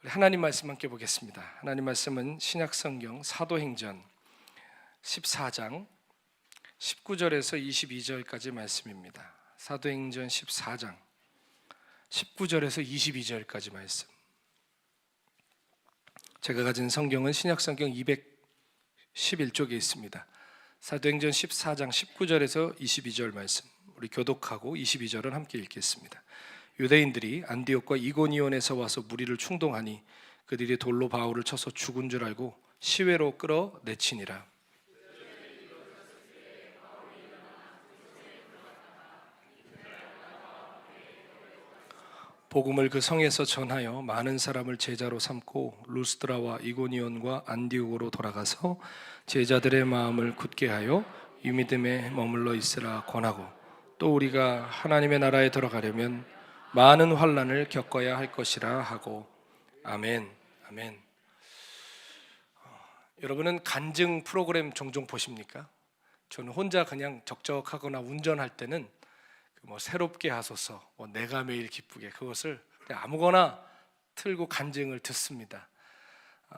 우리 하나님 말씀 함께 보겠습니다. 하나님 말씀은 신약성경 사도행전 14장 19절에서 22절까지 말씀입니다. 사도행전 14장 19절에서 22절까지 말씀. 제가 가진 성경은 신약성경 211쪽에 있습니다. 사도행전 14장 19절에서 22절 말씀, 우리 교독하고 22절은 함께 읽겠습니다. 유대인들이 안디옥과 이고니온에서 와서 무리를 충동하니 그들이 돌로 바울을 쳐서 죽은 줄 알고 시외로 끌어내치니라. 복음을 그 성에서 전하여 많은 사람을 제자로 삼고 루스드라와 이고니온과 안디옥으로 돌아가서 제자들의 마음을 굳게 하여 이 믿음에 머물러 있으라 권하고, 또 우리가 하나님의 나라에 들어가려면 많은 환난을 겪어야 할 것이라 하고. 아멘. 아멘. 여러분은 간증 프로그램 종종 보십니까? 저는 혼자 그냥 적적하거나 운전할 때는 새롭게 하소서, 내가 매일 기쁘게, 그것을 아무거나 틀고 간증을 듣습니다.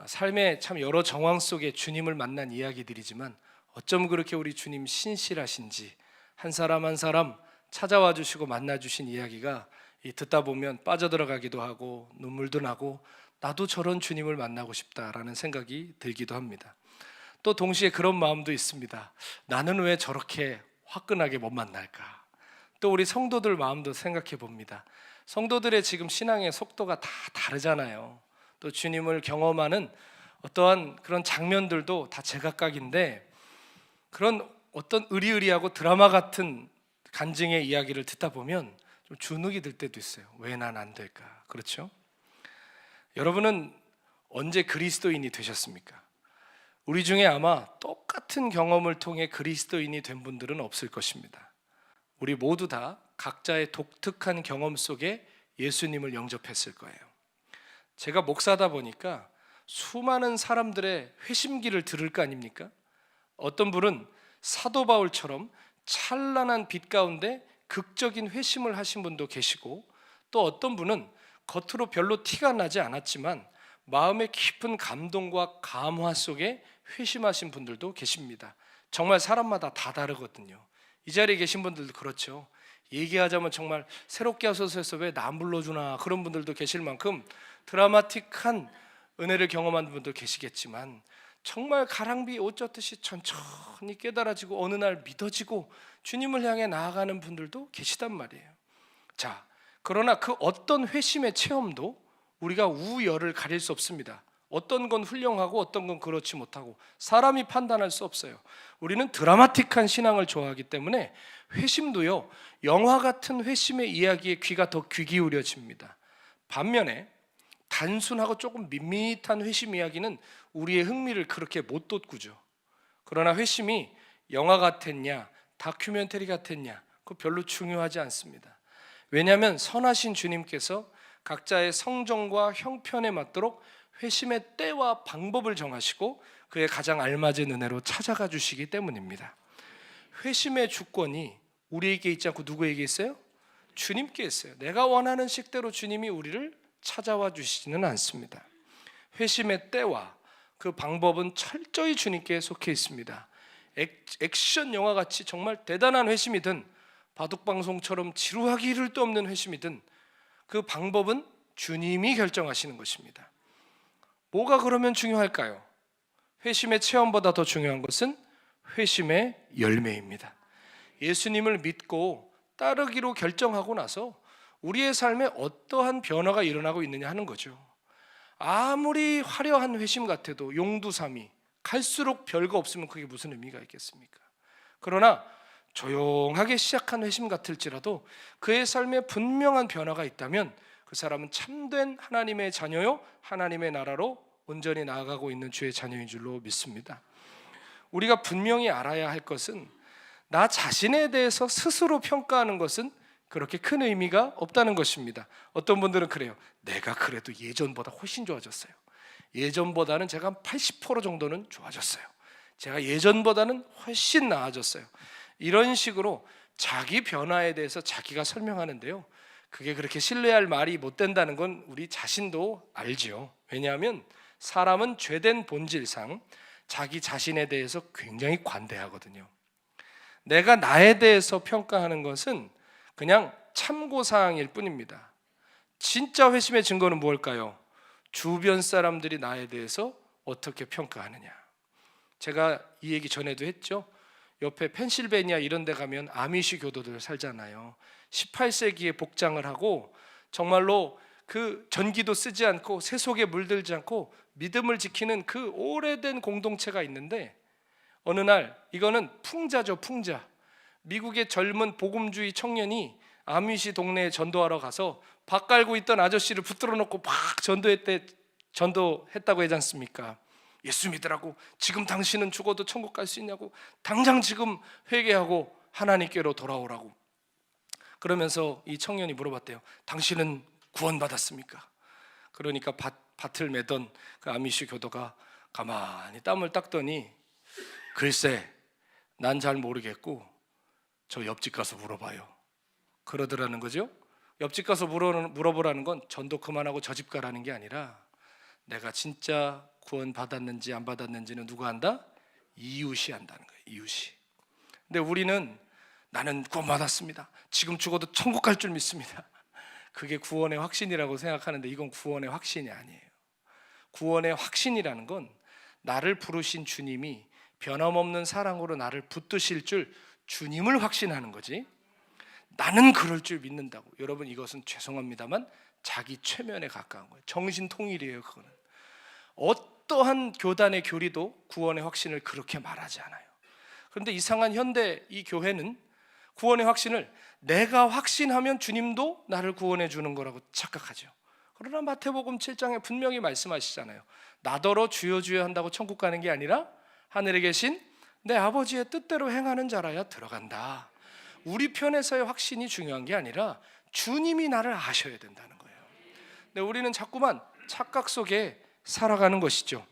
삶의 참 여러 정황 속에 주님을 만난 이야기들이지만 어쩜 그렇게 우리 주님 신실하신지 한 사람 한 사람 찾아와 주시고 만나 주신 이야기가 듣다 보면 빠져들어가기도 하고 눈물도 나고, 나도 저런 주님을 만나고 싶다라는 생각이 들기도 합니다. 또 동시에 그런 마음도 있습니다. 나는 왜 저렇게 화끈하게 못 만날까? 또 우리 성도들 마음도 생각해 봅니다. 성도들의 지금 신앙의 속도가 다 다르잖아요. 또 주님을 경험하는 어떠한 그런 장면들도 다 제각각인데, 그런 어떤 의리의리하고 드라마 같은 간증의 이야기를 듣다 보면 좀 주눅이 들 때도 있어요. 왜 난 안 될까? 그렇죠? 여러분은 언제 그리스도인이 되셨습니까? 우리 중에 아마 똑같은 경험을 통해 그리스도인이 된 분들은 없을 것입니다. 우리 모두 다 각자의 독특한 경험 속에 예수님을 영접했을 거예요. 제가 목사다 보니까 수많은 사람들의 회심기를 들을 거 아닙니까? 어떤 분은 사도 바울처럼 찬란한 빛 가운데 극적인 회심을 하신 분도 계시고, 또 어떤 분은 겉으로 별로 티가 나지 않았지만 마음의 깊은 감동과 감화 속에 회심하신 분들도 계십니다. 정말 사람마다 다 다르거든요. 이 자리에 계신 분들도 그렇죠. 얘기하자면 정말 새롭게 하소서 해서 왜 나 안 불러주나, 그런 분들도 계실 만큼 드라마틱한 은혜를 경험한 분도 계시겠지만, 정말 가랑비 옷 젖듯이 천천히 깨달아지고 어느 날 믿어지고 주님을 향해 나아가는 분들도 계시단 말이에요. 자, 그러나 그 어떤 회심의 체험도 우리가 우열을 가릴 수 없습니다. 어떤 건 훌륭하고 어떤 건 그렇지 못하고 사람이 판단할 수 없어요. 우리는 드라마틱한 신앙을 좋아하기 때문에 회심도요, 영화 같은 회심의 이야기에 귀가 더 귀 기울여집니다. 반면에 단순하고 조금 밋밋한 회심 이야기는 우리의 흥미를 그렇게 못 돋구죠. 그러나 회심이 영화 같았냐 다큐멘터리 같았냐, 그거 별로 중요하지 않습니다. 왜냐하면 선하신 주님께서 각자의 성정과 형편에 맞도록 회심의 때와 방법을 정하시고 그에 가장 알맞은 은혜로 찾아가 주시기 때문입니다. 회심의 주권이 우리에게 있지 않고 누구에게 있어요? 주님께 있어요. 내가 원하는 식대로 주님이 우리를 찾아와 주시지는 않습니다. 회심의 때와 그 방법은 철저히 주님께 속해 있습니다. 액션 영화같이 정말 대단한 회심이든 바둑방송처럼 지루하기 이를 데 없는 회심이든 그 방법은 주님이 결정하시는 것입니다. 뭐가 그러면 중요할까요? 회심의 체험보다 더 중요한 것은 회심의 열매입니다. 예수님을 믿고 따르기로 결정하고 나서 우리의 삶에 어떠한 변화가 일어나고 있느냐 하는 거죠. 아무리 화려한 회심 같아도 용두삼이 갈수록 별거 없으면 그게 무슨 의미가 있겠습니까? 그러나 조용하게 시작한 회심 같을지라도 그의 삶에 분명한 변화가 있다면 그 사람은 참된 하나님의 자녀요, 하나님의 나라로 온전히 나아가고 있는 주의 자녀인 줄로 믿습니다. 우리가 분명히 알아야 할 것은 나 자신에 대해서 스스로 평가하는 것은 그렇게 큰 의미가 없다는 것입니다. 어떤 분들은 그래요. 내가 그래도 예전보다 훨씬 좋아졌어요. 예전보다는 제가 한 80% 정도는 좋아졌어요. 제가 예전보다는 훨씬 나아졌어요. 이런 식으로 자기 변화에 대해서 자기가 설명하는데요, 그게 그렇게 신뢰할 말이 못 된다는 건 우리 자신도 알지요. 왜냐하면 사람은 죄된 본질상 자기 자신에 대해서 굉장히 관대하거든요. 내가 나에 대해서 평가하는 것은 그냥 참고사항일 뿐입니다. 진짜 회심의 증거는 무엇일까요? 주변 사람들이 나에 대해서 어떻게 평가하느냐. 제가 이 얘기 전에도 했죠. 옆에 펜실베니아 이런 데 가면 아미시 교도들 살잖아요. 18세기에 복장을 하고 정말로 그 전기도 쓰지 않고 세속에 물들지 않고 믿음을 지키는 그 오래된 공동체가 있는데, 어느 날, 이거는 풍자죠, 풍자. 미국의 젊은 복음주의 청년이 아미시 동네에 전도하러 가서 밥 깔고 있던 아저씨를 붙들어 놓고 막 전도했다고 하지 않습니까? 예수 믿으라고, 지금 당신은 죽어도 천국 갈 수 있냐고, 당장 지금 회개하고 하나님께로 돌아오라고. 그러면서 이 청년이 물어봤대요. 당신은 구원받았습니까? 그러니까 밭을 매던 그 아미시 교도가 가만히 땀을 닦더니, 글쎄, 난 잘 모르겠고 저 옆집 가서 물어봐요, 그러더라는 거죠. 옆집 가서 물어보라는 건 전도 그만하고 저 집 가라는 게 아니라, 내가 진짜 구원 받았는지 안 받았는지는 누가 안다? 이웃이 안다는 거예요. 이웃이. 근데 우리는 나는 구원 받았습니다, 지금 죽어도 천국 갈 줄 믿습니다, 그게 구원의 확신이라고 생각하는데 이건 구원의 확신이 아니에요. 구원의 확신이라는 건 나를 부르신 주님이 변함없는 사랑으로 나를 붙드실 줄 주님을 확신하는 거지, 나는 그럴 줄 믿는다고. 여러분, 이것은 죄송합니다만 자기 최면에 가까운 거예요. 정신통일이에요. 그거는 어떠한 교단의 교리도 구원의 확신을 그렇게 말하지 않아요. 그런데 이상한 현대 이 교회는 구원의 확신을 내가 확신하면 주님도 나를 구원해 주는 거라고 착각하죠. 그러나 마태복음 7장에 분명히 말씀하시잖아요. 나더러 주여 주여 한다고 천국 가는 게 아니라 하늘에 계신 내 아버지의 뜻대로 행하는 자라야 들어간다. 우리 편에서의 확신이 중요한 게 아니라 주님이 나를 아셔야 된다는 거예요. 근데 우리는 자꾸만 착각 속에 살아가는 것이죠.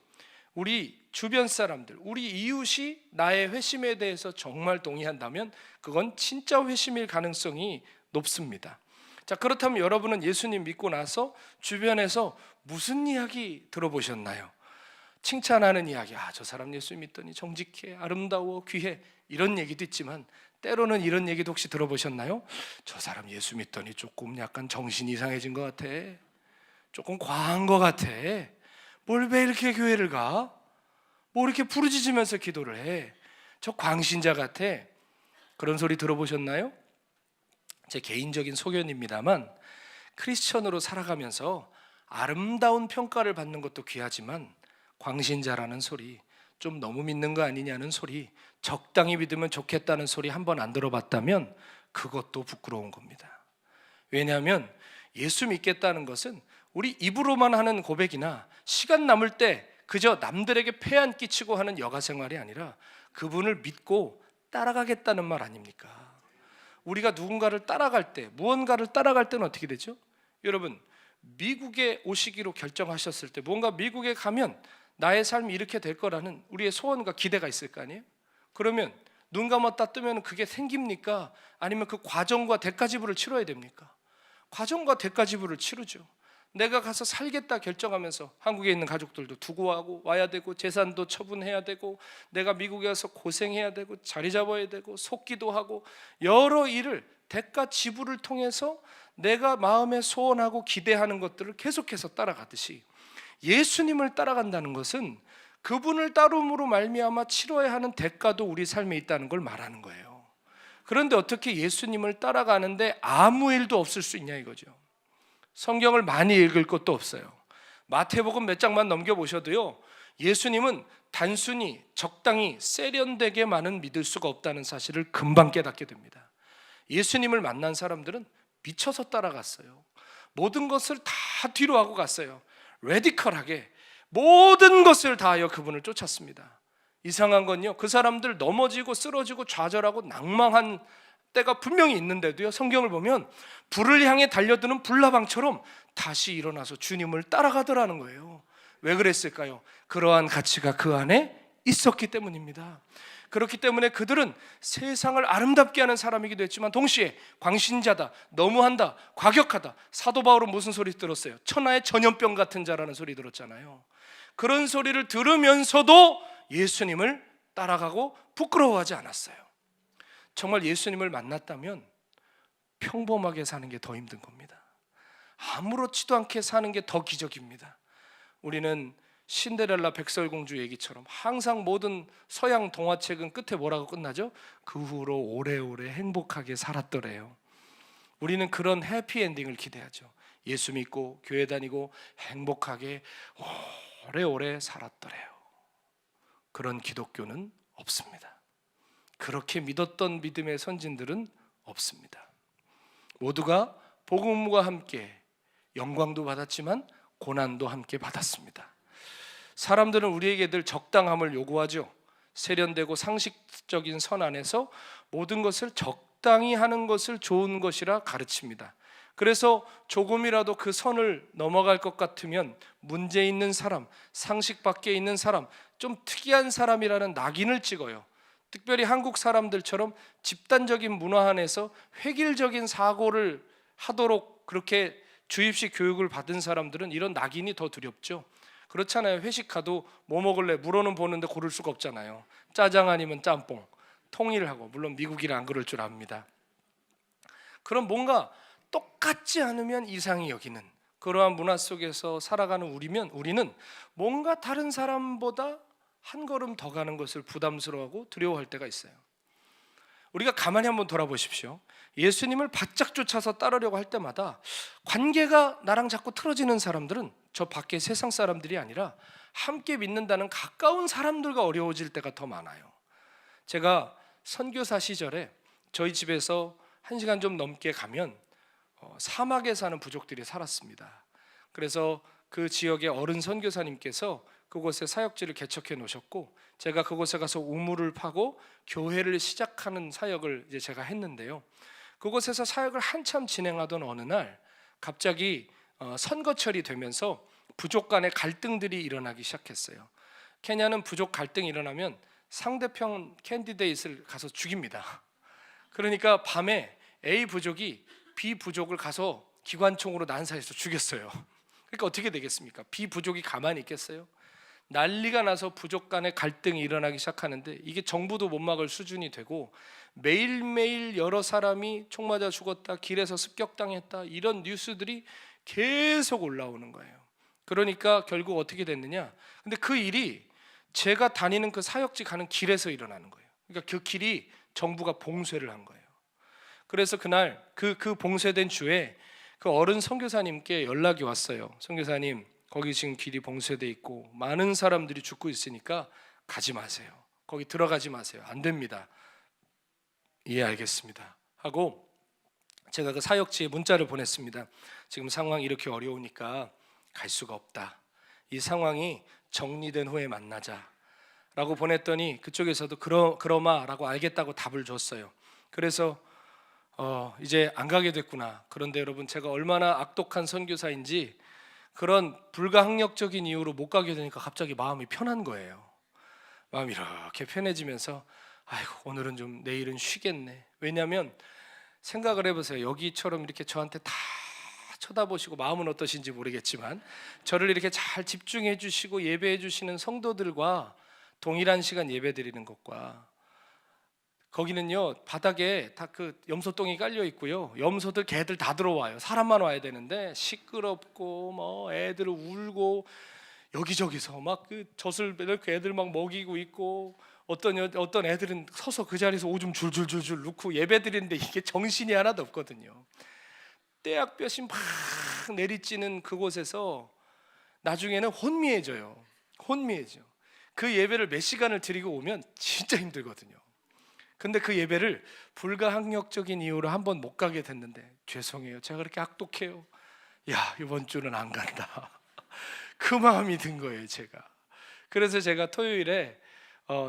우리 주변 사람들, 우리 이웃이 나의 회심에 대해서 정말 동의한다면 그건 진짜 회심일 가능성이 높습니다. 자, 그렇다면 여러분은 예수님 믿고 나서 주변에서 무슨 이야기 들어보셨나요? 칭찬하는 이야기, 저 사람 예수 믿더니 정직해, 아름다워, 귀해, 이런 얘기도 있지만 때로는 이런 얘기도 혹시 들어보셨나요? 저 사람 예수 믿더니 조금 약간 정신이 이상해진 것 같아, 조금 과한 것 같아, 뭘 왜 이렇게 교회를 가? 뭐 이렇게 부르짖으면서 기도를 해? 저 광신자 같아. 그런 소리 들어보셨나요? 제 개인적인 소견입니다만 크리스천으로 살아가면서 아름다운 평가를 받는 것도 귀하지만 광신자라는 소리, 좀 너무 믿는 거 아니냐는 소리, 적당히 믿으면 좋겠다는 소리 한번 안 들어봤다면 그것도 부끄러운 겁니다. 왜냐하면 예수 믿겠다는 것은 우리 입으로만 하는 고백이나 시간 남을 때 그저 남들에게 폐한 끼치고 하는 여가 생활이 아니라 그분을 믿고 따라가겠다는 말 아닙니까? 우리가 누군가를 따라갈 때, 무언가를 따라갈 때는 어떻게 되죠? 여러분, 미국에 오시기로 결정하셨을 때 뭔가 미국에 가면 나의 삶이 이렇게 될 거라는 우리의 소원과 기대가 있을 거 아니에요? 그러면 눈 감았다 뜨면 그게 생깁니까? 아니면 그 과정과 대가지불을 치러야 됩니까? 과정과 대가지불을 치르죠. 내가 가서 살겠다 결정하면서 한국에 있는 가족들도 두고 와야 되고 재산도 처분해야 되고 내가 미국에 가서 고생해야 되고 자리 잡아야 되고 속기도 하고 여러 일을 대가 지불을 통해서 내가 마음에 소원하고 기대하는 것들을 계속해서 따라가듯이 예수님을 따라간다는 것은 그분을 따름으로 말미암아 치러야 하는 대가도 우리 삶에 있다는 걸 말하는 거예요. 그런데 어떻게 예수님을 따라가는데 아무 일도 없을 수 있냐 이거죠. 성경을 많이 읽을 것도 없어요. 마태복음 몇 장만 넘겨보셔도요, 예수님은 단순히 적당히 세련되게만은 믿을 수가 없다는 사실을 금방 깨닫게 됩니다. 예수님을 만난 사람들은 미쳐서 따라갔어요. 모든 것을 다 뒤로 하고 갔어요. 레디컬하게 모든 것을 다하여 그분을 쫓았습니다. 이상한 건요, 그 사람들 넘어지고 쓰러지고 좌절하고 낭망한 때가 분명히 있는데도요, 성경을 보면 불을 향해 달려드는 불나방처럼 다시 일어나서 주님을 따라가더라는 거예요. 왜 그랬을까요? 그러한 가치가 그 안에 있었기 때문입니다. 그렇기 때문에 그들은 세상을 아름답게 하는 사람이기도 했지만 동시에 광신자다, 너무한다, 과격하다. 사도 바울은 무슨 소리 들었어요? 천하의 전염병 같은 자라는 소리 들었잖아요. 그런 소리를 들으면서도 예수님을 따라가고 부끄러워하지 않았어요. 정말 예수님을 만났다면 평범하게 사는 게 더 힘든 겁니다. 아무렇지도 않게 사는 게 더 기적입니다. 우리는 신데렐라 백설공주 얘기처럼 항상 모든 서양 동화책은 끝에 뭐라고 끝나죠? 그 후로 오래오래 행복하게 살았더래요. 우리는 그런 해피엔딩을 기대하죠. 예수 믿고 교회 다니고 행복하게 오래오래 살았더래요. 그런 기독교는 없습니다. 그렇게 믿었던 믿음의 선진들은 없습니다. 모두가 복음과 함께 영광도 받았지만 고난도 함께 받았습니다. 사람들은 우리에게 늘 적당함을 요구하죠. 세련되고 상식적인 선 안에서 모든 것을 적당히 하는 것을 좋은 것이라 가르칩니다. 그래서 조금이라도 그 선을 넘어갈 것 같으면 문제 있는 사람, 상식 밖에 있는 사람, 좀 특이한 사람이라는 낙인을 찍어요. 특별히 한국 사람들처럼 집단적인 문화 안에서 획일적인 사고를 하도록 그렇게 주입식 교육을 받은 사람들은 이런 낙인이 더 두렵죠. 그렇잖아요. 회식 가도 뭐 먹을래? 물어는 보는데 고를 수가 없잖아요. 짜장 아니면 짬뽕, 통일하고, 물론 미국이라 안 그럴 줄 압니다. 그럼 뭔가 똑같지 않으면 이상히 여기는 그러한 문화 속에서 살아가는 우리는 뭔가 다른 사람보다 한 걸음 더 가는 것을 부담스러워하고 두려워할 때가 있어요. 우리가 가만히 한번 돌아보십시오. 예수님을 바짝 쫓아서 따르려고 할 때마다 관계가 나랑 자꾸 틀어지는 사람들은 저 밖에 세상 사람들이 아니라 함께 믿는다는 가까운 사람들과 어려워질 때가 더 많아요. 제가 선교사 시절에 저희 집에서 1시간 좀 넘게 가면 사막에 사는 부족들이 살았습니다. 그래서 그 지역의 어른 선교사님께서 그곳에 사역지를 개척해 놓으셨고 제가 그곳에 가서 우물을 파고 교회를 시작하는 사역을 이제 제가 했는데요. 그곳에서 사역을 한참 진행하던 어느 날 갑자기 선거철이 되면서 부족 간의 갈등들이 일어나기 시작했어요. 케냐는 부족 갈등이 일어나면 상대편 캔디데이트를 가서 죽입니다. 그러니까 밤에 A 부족이 B 부족을 가서 기관총으로 난사해서 죽였어요. 그러니까 어떻게 되겠습니까? B 부족이 가만히 있겠어요? 난리가 나서 부족 간의 갈등이 일어나기 시작하는데 이게 정부도 못 막을 수준이 되고 매일매일 여러 사람이 총 맞아 죽었다, 길에서 습격당했다, 이런 뉴스들이 계속 올라오는 거예요. 그러니까 결국 어떻게 됐느냐? 근데 그 일이 제가 다니는 그 사역지 가는 길에서 일어나는 거예요. 그러니까 그 길이 정부가 봉쇄를 한 거예요. 그래서 그날 그 봉쇄된 주에 그 어른 선교사님께 연락이 왔어요. 선교사님, 거기 지금 길이 봉쇄돼 있고 많은 사람들이 죽고 있으니까 가지 마세요. 거기 들어가지 마세요. 안 됩니다. 예, 알겠습니다 하고 제가 그 사역지에 문자를 보냈습니다. 지금 상황이 이렇게 어려우니까 갈 수가 없다. 이 상황이 정리된 후에 만나자 라고 보냈더니 그쪽에서도 그러마라고 알겠다고 답을 줬어요. 그래서 이제 안 가게 됐구나. 그런데 여러분, 제가 얼마나 악독한 선교사인지 그런 불가항력적인 이유로 못 가게 되니까 갑자기 마음이 편한 거예요. 마음이 이렇게 편해지면서 아이고, 오늘은 좀, 내일은 쉬겠네. 왜냐하면 생각을 해보세요. 여기처럼 이렇게 저한테 다 쳐다보시고 마음은 어떠신지 모르겠지만 저를 이렇게 잘 집중해 주시고 예배해 주시는 성도들과 동일한 시간 예배 드리는 것과, 거기는요 바닥에 다 그 염소똥이 깔려 있고요, 염소들 개들 다 들어와요. 사람만 와야 되는데 시끄럽고 뭐 애들 울고 여기저기서 막 그 젖을 그 애들 막 먹이고 있고, 어떤 애들은 서서 그 자리에서 오줌 줄줄줄줄 넣고 예배 드리는데 이게 정신이 하나도 없거든요. 떼약볕이 막 내리쬐는 그곳에서 나중에는 혼미해져요. 그 예배를 몇 시간을 드리고 오면 진짜 힘들거든요. 근데 그 예배를 불가항력적인 이유로 한 번 못 가게 됐는데, 죄송해요, 제가 그렇게 악독해요. 야, 이번 주는 안 간다. 그 마음이 든 거예요, 제가. 그래서 제가 토요일에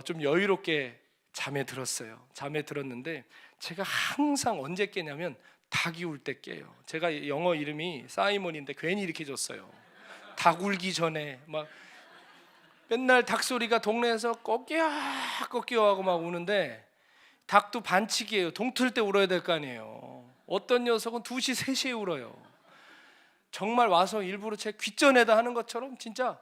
좀 여유롭게 잠에 들었는데 제가 항상 언제 깨냐면 닭이 울 때 깨요. 제가 영어 이름이 사이먼인데 괜히 이렇게 줬어요. 닭 울기 전에 막 맨날 닭 소리가 동네에서 꺾여 꺾여 하고 막 우는데, 닭도 반칙이에요. 동틀 때 울어야 될 거 아니에요. 어떤 녀석은 2시 3시에 울어요. 정말 와서 일부러 제 귓전에다 하는 것처럼 진짜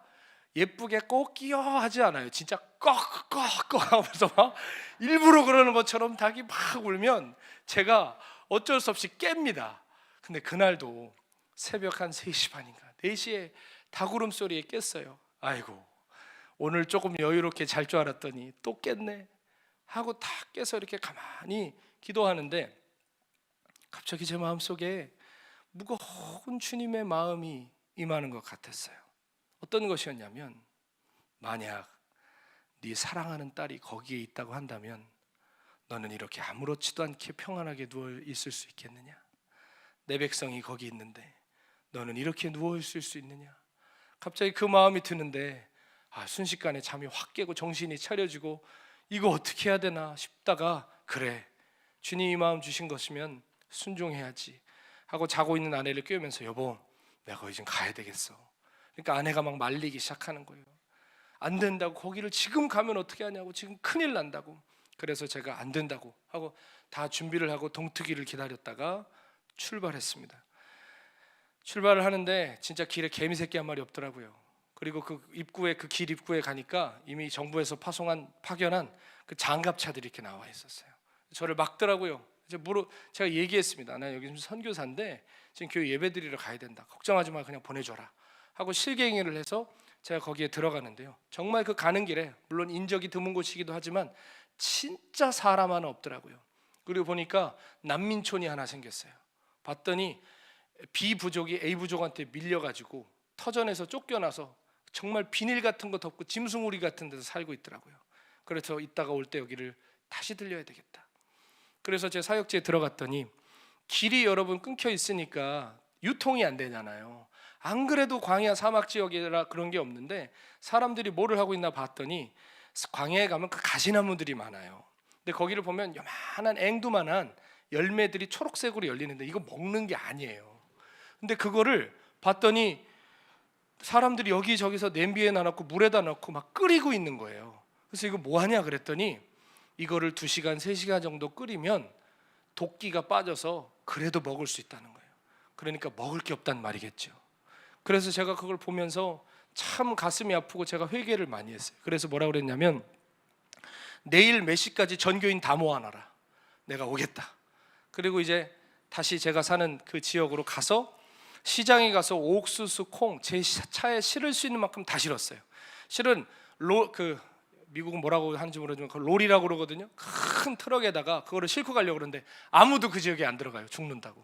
예쁘게 꺾여 하지 않아요. 진짜 꺽꺽꺽 하면서 막 일부러 그러는 것처럼 닭이 막 울면 제가 어쩔 수 없이 깹니다. 근데 그날도 새벽 한 3시 반인가 4시에 닭 울음소리에 깼어요. 아이고, 오늘 조금 여유롭게 잘 줄 알았더니 또 깼네 하고 다 깨서 이렇게 가만히 기도하는데, 갑자기 제 마음속에 무거운 주님의 마음이 임하는 것 같았어요. 어떤 것이었냐면, 만약 네 사랑하는 딸이 거기에 있다고 한다면 너는 이렇게 아무렇지도 않게 평안하게 누워 있을 수 있겠느냐? 내 백성이 거기 있는데 너는 이렇게 누워 있을 수 있느냐? 갑자기 그 마음이 드는데, 순식간에 잠이 확 깨고 정신이 차려지고 이거 어떻게 해야 되나 싶다가, 그래, 주님이 마음 주신 것이면 순종해야지 하고 자고 있는 아내를 깨우면서, 여보, 내가 거기 좀 가야 되겠어. 그러니까 아내가 막 말리기 시작하는 거예요. 안 된다고, 거기를 지금 가면 어떻게 하냐고, 지금 큰일 난다고. 그래서 제가 안 된다고 하고 다 준비를 하고 동트기를 기다렸다가 출발했습니다. 출발을 하는데 진짜 길에 개미 새끼 한 마리 없더라고요. 그리고 그 입구에, 그 길 입구에 가니까 이미 정부에서 파견한 그 장갑차들이 이렇게 나와 있었어요. 저를 막더라고요. 제가 얘기했습니다. 나 여기 선교사인데 지금 교회 예배드리러 가야 된다. 걱정하지 마, 그냥 보내줘라 하고 실갱이를 해서 제가 거기에 들어가는데요. 정말 그 가는 길에, 물론 인적이 드문 곳이기도 하지만 진짜 사람 하나 없더라고요. 그리고 보니까 난민촌이 하나 생겼어요. 봤더니 B 부족이 A 부족한테 밀려가지고 터전에서 쫓겨나서 정말 비닐 같은 거 덮고 짐승우리 같은 데서 살고 있더라고요. 그래서 이따가 올 때 여기를 다시 들려야 되겠다. 그래서 제 사역지에 들어갔더니 길이 여러분 끊겨 있으니까 유통이 안 되잖아요. 안 그래도 광야 사막 지역이라 그런 게 없는데 사람들이 뭐를 하고 있나 봤더니, 광야에 가면 그 가시나무들이 많아요. 근데 거기를 보면 요만한 앵두만한 열매들이 초록색으로 열리는데 이거 먹는 게 아니에요. 근데 그거를 봤더니 사람들이 여기저기서 냄비에 놔놓고 물에다 넣고 막 끓이고 있는 거예요. 그래서 이거 뭐 하냐 그랬더니, 이거를 2시간 3시간 정도 끓이면 도끼가 빠져서 그래도 먹을 수 있다는 거예요. 그러니까 먹을 게 없단 말이겠죠. 그래서 제가 그걸 보면서 참 가슴이 아프고 제가 회개를 많이 했어요. 그래서 뭐라고 그랬냐면, 내일 몇 시까지 전교인 다 모아놔라, 내가 오겠다. 그리고 이제 다시 제가 사는 그 지역으로 가서 시장에 가서 옥수수, 콩, 제 차에 실을 수 있는 만큼 다 실었어요. 실은 미국은 뭐라고 하는지 모르지만 그 롤이라고 그러거든요. 큰 트럭에다가 그거를 싣고 가려고 그러는데 아무도 그 지역에 안 들어가요. 죽는다고.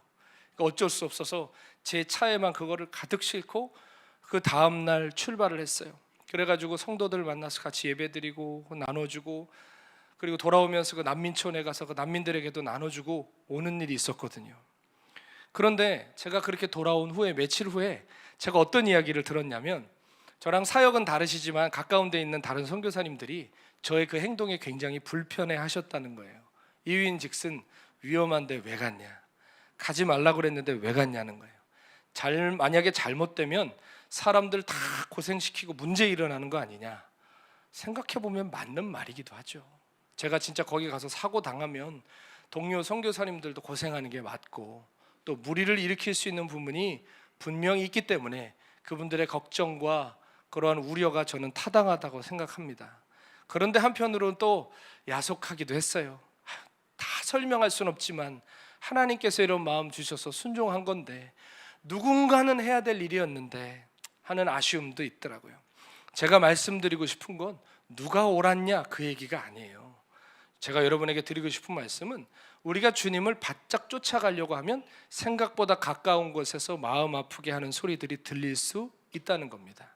그러니까 어쩔 수 없어서 제 차에만 그거를 가득 싣고 그 다음날 출발을 했어요. 그래가지고 성도들 만나서 같이 예배드리고 나눠주고, 그리고 돌아오면서 그 난민촌에 가서 그 난민들에게도 나눠주고 오는 일이 있었거든요. 그런데 제가 그렇게 돌아온 후에 며칠 후에 제가 어떤 이야기를 들었냐면, 저랑 사역은 다르시지만 가까운 데 있는 다른 선교사님들이 저의 그 행동에 굉장히 불편해 하셨다는 거예요. 이유인즉슨, 위험한데 왜 갔냐, 가지 말라고 그랬는데 왜 갔냐는 거예요. 만약에 잘못되면 사람들 다 고생시키고 문제 일어나는 거 아니냐. 생각해보면 맞는 말이기도 하죠. 제가 진짜 거기 가서 사고 당하면 동료 선교사님들도 고생하는 게 맞고, 또 무리를 일으킬 수 있는 부분이 분명히 있기 때문에 그분들의 걱정과 그러한 우려가 저는 타당하다고 생각합니다. 그런데 한편으로는 또 야속하기도 했어요. 다 설명할 수는 없지만 하나님께서 이런 마음 주셔서 순종한 건데 누군가는 해야 될 일이었는데 하는 아쉬움도 있더라고요. 제가 말씀드리고 싶은 건 누가 옳았냐 그 얘기가 아니에요. 제가 여러분에게 드리고 싶은 말씀은, 우리가 주님을 바짝 쫓아가려고 하면 생각보다 가까운 곳에서 마음 아프게 하는 소리들이 들릴 수 있다는 겁니다.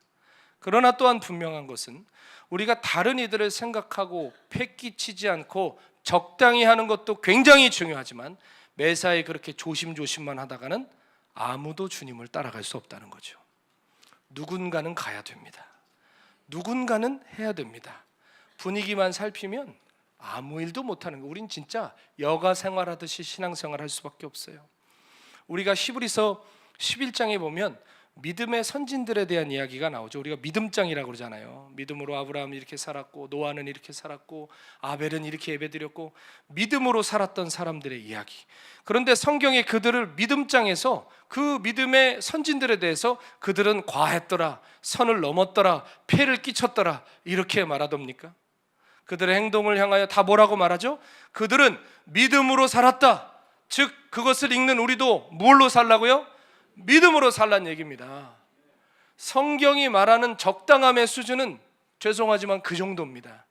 그러나 또한 분명한 것은, 우리가 다른 이들을 생각하고 패기치지 않고 적당히 하는 것도 굉장히 중요하지만 매사에 그렇게 조심조심만 하다가는 아무도 주님을 따라갈 수 없다는 거죠. 누군가는 가야 됩니다. 누군가는 해야 됩니다. 분위기만 살피면 아무 일도 못하는 거. 우린 진짜 여가 생활하듯이 신앙생활 할 수밖에 없어요. 우리가 히브리서 11장에 보면 믿음의 선진들에 대한 이야기가 나오죠. 우리가 믿음장이라고 그러잖아요. 믿음으로 아브라함이 이렇게 살았고, 노아는 이렇게 살았고, 아벨은 이렇게 예배드렸고, 믿음으로 살았던 사람들의 이야기. 그런데 성경에 그들을 믿음장에서 그 믿음의 선진들에 대해서 그들은 과했더라, 선을 넘었더라, 폐를 끼쳤더라, 이렇게 말하답니까? 그들의 행동을 향하여 다 뭐라고 말하죠? 그들은 믿음으로 살았다. 즉 그것을 읽는 우리도 뭘로 살라고요? 믿음으로 살란 얘기입니다. 성경이 말하는 적당함의 수준은 죄송하지만 그 정도입니다.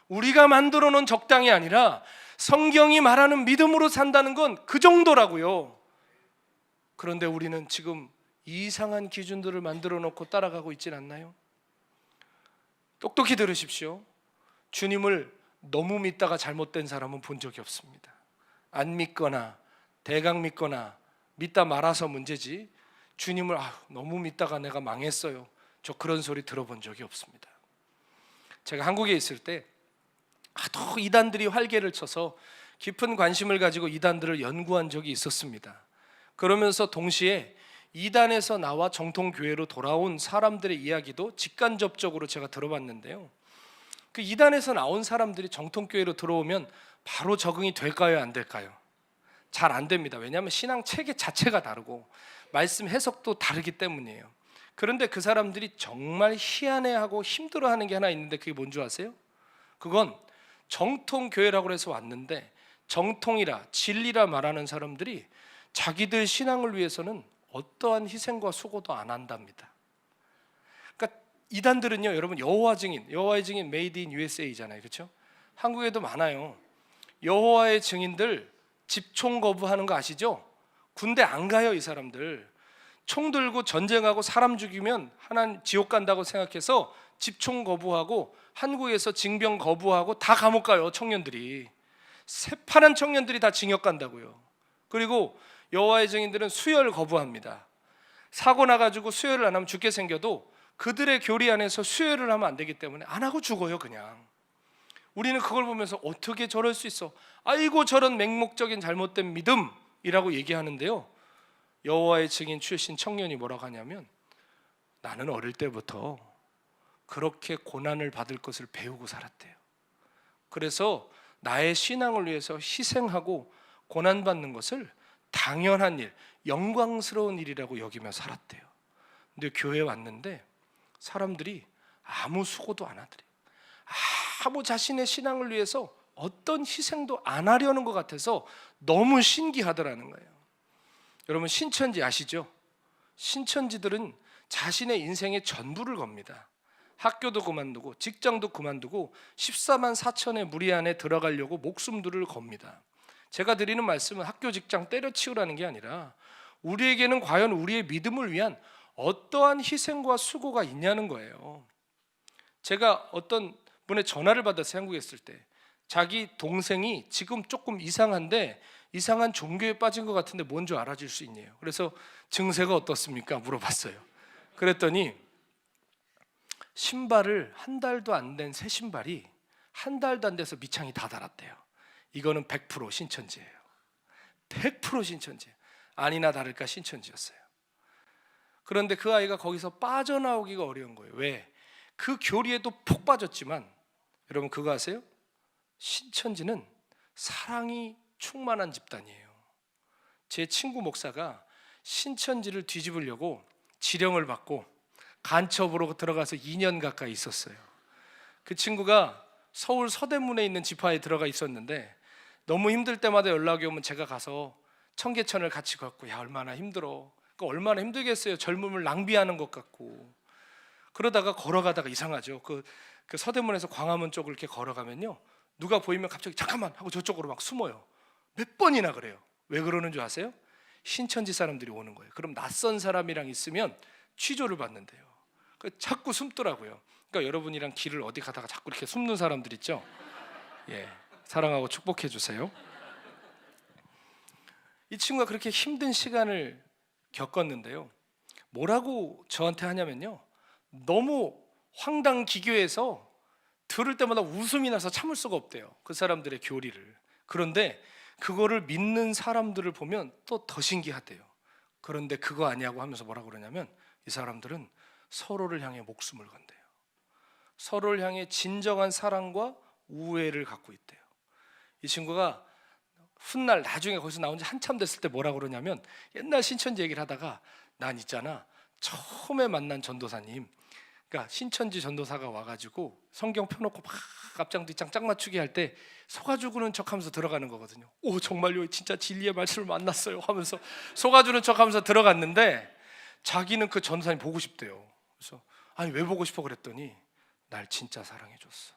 우리가 만들어 놓은 적당이 아니라 성경이 말하는 믿음으로 산다는 건 그 정도라고요. 그런데 우리는 지금 이상한 기준들을 만들어 놓고 따라가고 있진 않나요? 똑똑히 들으십시오. 주님을 너무 믿다가 잘못된 사람은 본 적이 없습니다. 안 믿거나 대강 믿거나 믿다 말아서 문제지, 주님을 너무 믿다가 내가 망했어요, 저 그런 소리 들어본 적이 없습니다. 제가 한국에 있을 때 하도 이단들이 활개를 쳐서 깊은 관심을 가지고 이단들을 연구한 적이 있었습니다. 그러면서 동시에 이단에서 나와 정통교회로 돌아온 사람들의 이야기도 직간접적으로 제가 들어봤는데요, 그 이단에서 나온 사람들이 정통교회로 들어오면 바로 적응이 될까요, 안 될까요? 잘 안 됩니다. 왜냐하면 신앙 체계 자체가 다르고 말씀 해석도 다르기 때문이에요. 그런데 그 사람들이 정말 희한해하고 힘들어하는 게 하나 있는데 그게 뭔 줄 아세요? 그건 정통교회라고 해서 왔는데 정통이라 진리라 말하는 사람들이 자기들 신앙을 위해서는 어떠한 희생과 수고도 안 한답니다. 그러니까 이단들은요, 여러분, 여호와의 증인 메이드 인 USA잖아요, 그렇죠? 한국에도 많아요. 여호와의 증인들 집총 거부하는 거 아시죠? 군대 안 가요. 이 사람들 총 들고 전쟁하고 사람 죽이면 하나님 지옥 간다고 생각해서 집총 거부하고 한국에서 징병 거부하고 다 감옥 가요. 청년들이, 새파란 청년들이 다 징역 간다고요. 그리고 여호와의 증인들은 수혈 거부합니다. 사고 나가지고 수혈을 안 하면 죽게 생겨도 그들의 교리 안에서 수혈을 하면 안 되기 때문에 안 하고 죽어요, 그냥. 우리는 그걸 보면서 어떻게 저럴 수 있어, 아이고 저런 맹목적인 잘못된 믿음이라고 얘기하는데요, 여호와의 증인 출신 청년이 뭐라고 하냐면, 나는 어릴 때부터 그렇게 고난을 받을 것을 배우고 살았대요. 그래서 나의 신앙을 위해서 희생하고 고난받는 것을 당연한 일, 영광스러운 일이라고 여기며 살았대요. 근데 교회에 왔는데 사람들이 아무 수고도 안 하더래요. 아무 자신의 신앙을 위해서 어떤 희생도 안 하려는 것 같아서 너무 신기하더라는 거예요. 여러분, 신천지 아시죠? 신천지들은 자신의 인생의 전부를 겁니다. 학교도 그만두고 직장도 그만두고 14만 4천의 무리 안에 들어가려고 목숨들을 겁니다. 제가 드리는 말씀은 학교 직장 때려치우라는 게 아니라 우리에게는 과연 우리의 믿음을 위한 어떠한 희생과 수고가 있냐는 거예요. 제가 어떤 분의 전화를 받아서 한국에 있을 때 자기 동생이 지금 조금 이상한데 이상한 종교에 빠진 것 같은데 뭔지 알아줄 수 있냐요. 그래서 증세가 어떻습니까? 물어봤어요. 그랬더니 신발을 한 달도 안 된 새 신발이 한 달도 안 돼서 밑창이 다 닳았대요. 이거는 100% 신천지예요. 100% 신천지예요. 아니나 다를까 신천지였어요. 그런데 그 아이가 거기서 빠져나오기가 어려운 거예요. 왜? 그 교리에도 푹 빠졌지만, 여러분 그거 아세요? 신천지는 사랑이 충만한 집단이에요. 제 친구 목사가 신천지를 뒤집으려고 지령을 받고 간첩으로 들어가서 2년 가까이 있었어요. 그 친구가 서울 서대문에 있는 지파에 들어가 있었는데 너무 힘들 때마다 연락이 오면 제가 가서 청계천을 같이 걷고, 야 얼마나 힘들어, 얼마나 힘들겠어요, 젊음을 낭비하는 것 같고. 그러다가 걸어가다가 이상하죠. 그 서대문에서 광화문 쪽을 이렇게 걸어가면요, 누가 보이면 갑자기 잠깐만 하고 저쪽으로 막 숨어요. 몇 번이나 그래요. 왜 그러는 줄 아세요? 신천지 사람들이 오는 거예요. 그럼 낯선 사람이랑 있으면 취조를 받는데요. 자꾸 숨더라고요. 그러니까 여러분이랑 길을 어디 가다가 자꾸 이렇게 숨는 사람들 있죠? 예, 사랑하고 축복해 주세요. 이 친구가 그렇게 힘든 시간을 겪었는데요, 뭐라고 저한테 하냐면요, 너무 황당기교해서 들을 때마다 웃음이 나서 참을 수가 없대요, 그 사람들의 교리를. 그런데 그거를 믿는 사람들을 보면 또 더 신기하대요. 그런데 그거 아니냐고 하면서 뭐라고 그러냐면, 이 사람들은 서로를 향해 목숨을 건대요. 서로를 향해 진정한 사랑과 우애를 갖고 있대요. 이 친구가 훗날 나중에 거기서 나온 지 한참 됐을 때 뭐라 그러냐면, 옛날 신천지 얘기를 하다가 난 있잖아, 처음에 만난 전도사님, 그러니까 신천지 전도사가 와가지고 성경 펴놓고 막 앞장뒤장 짝 맞추기 할 때 속아주는 척하면서 들어가는 거거든요. 오, 정말요, 진짜 진리의 말씀을 만났어요 하면서 속아주는 척하면서 들어갔는데 자기는 그 전도사님 보고 싶대요. 그래서 아니 왜 보고 싶어 그랬더니 날 진짜 사랑해줬어.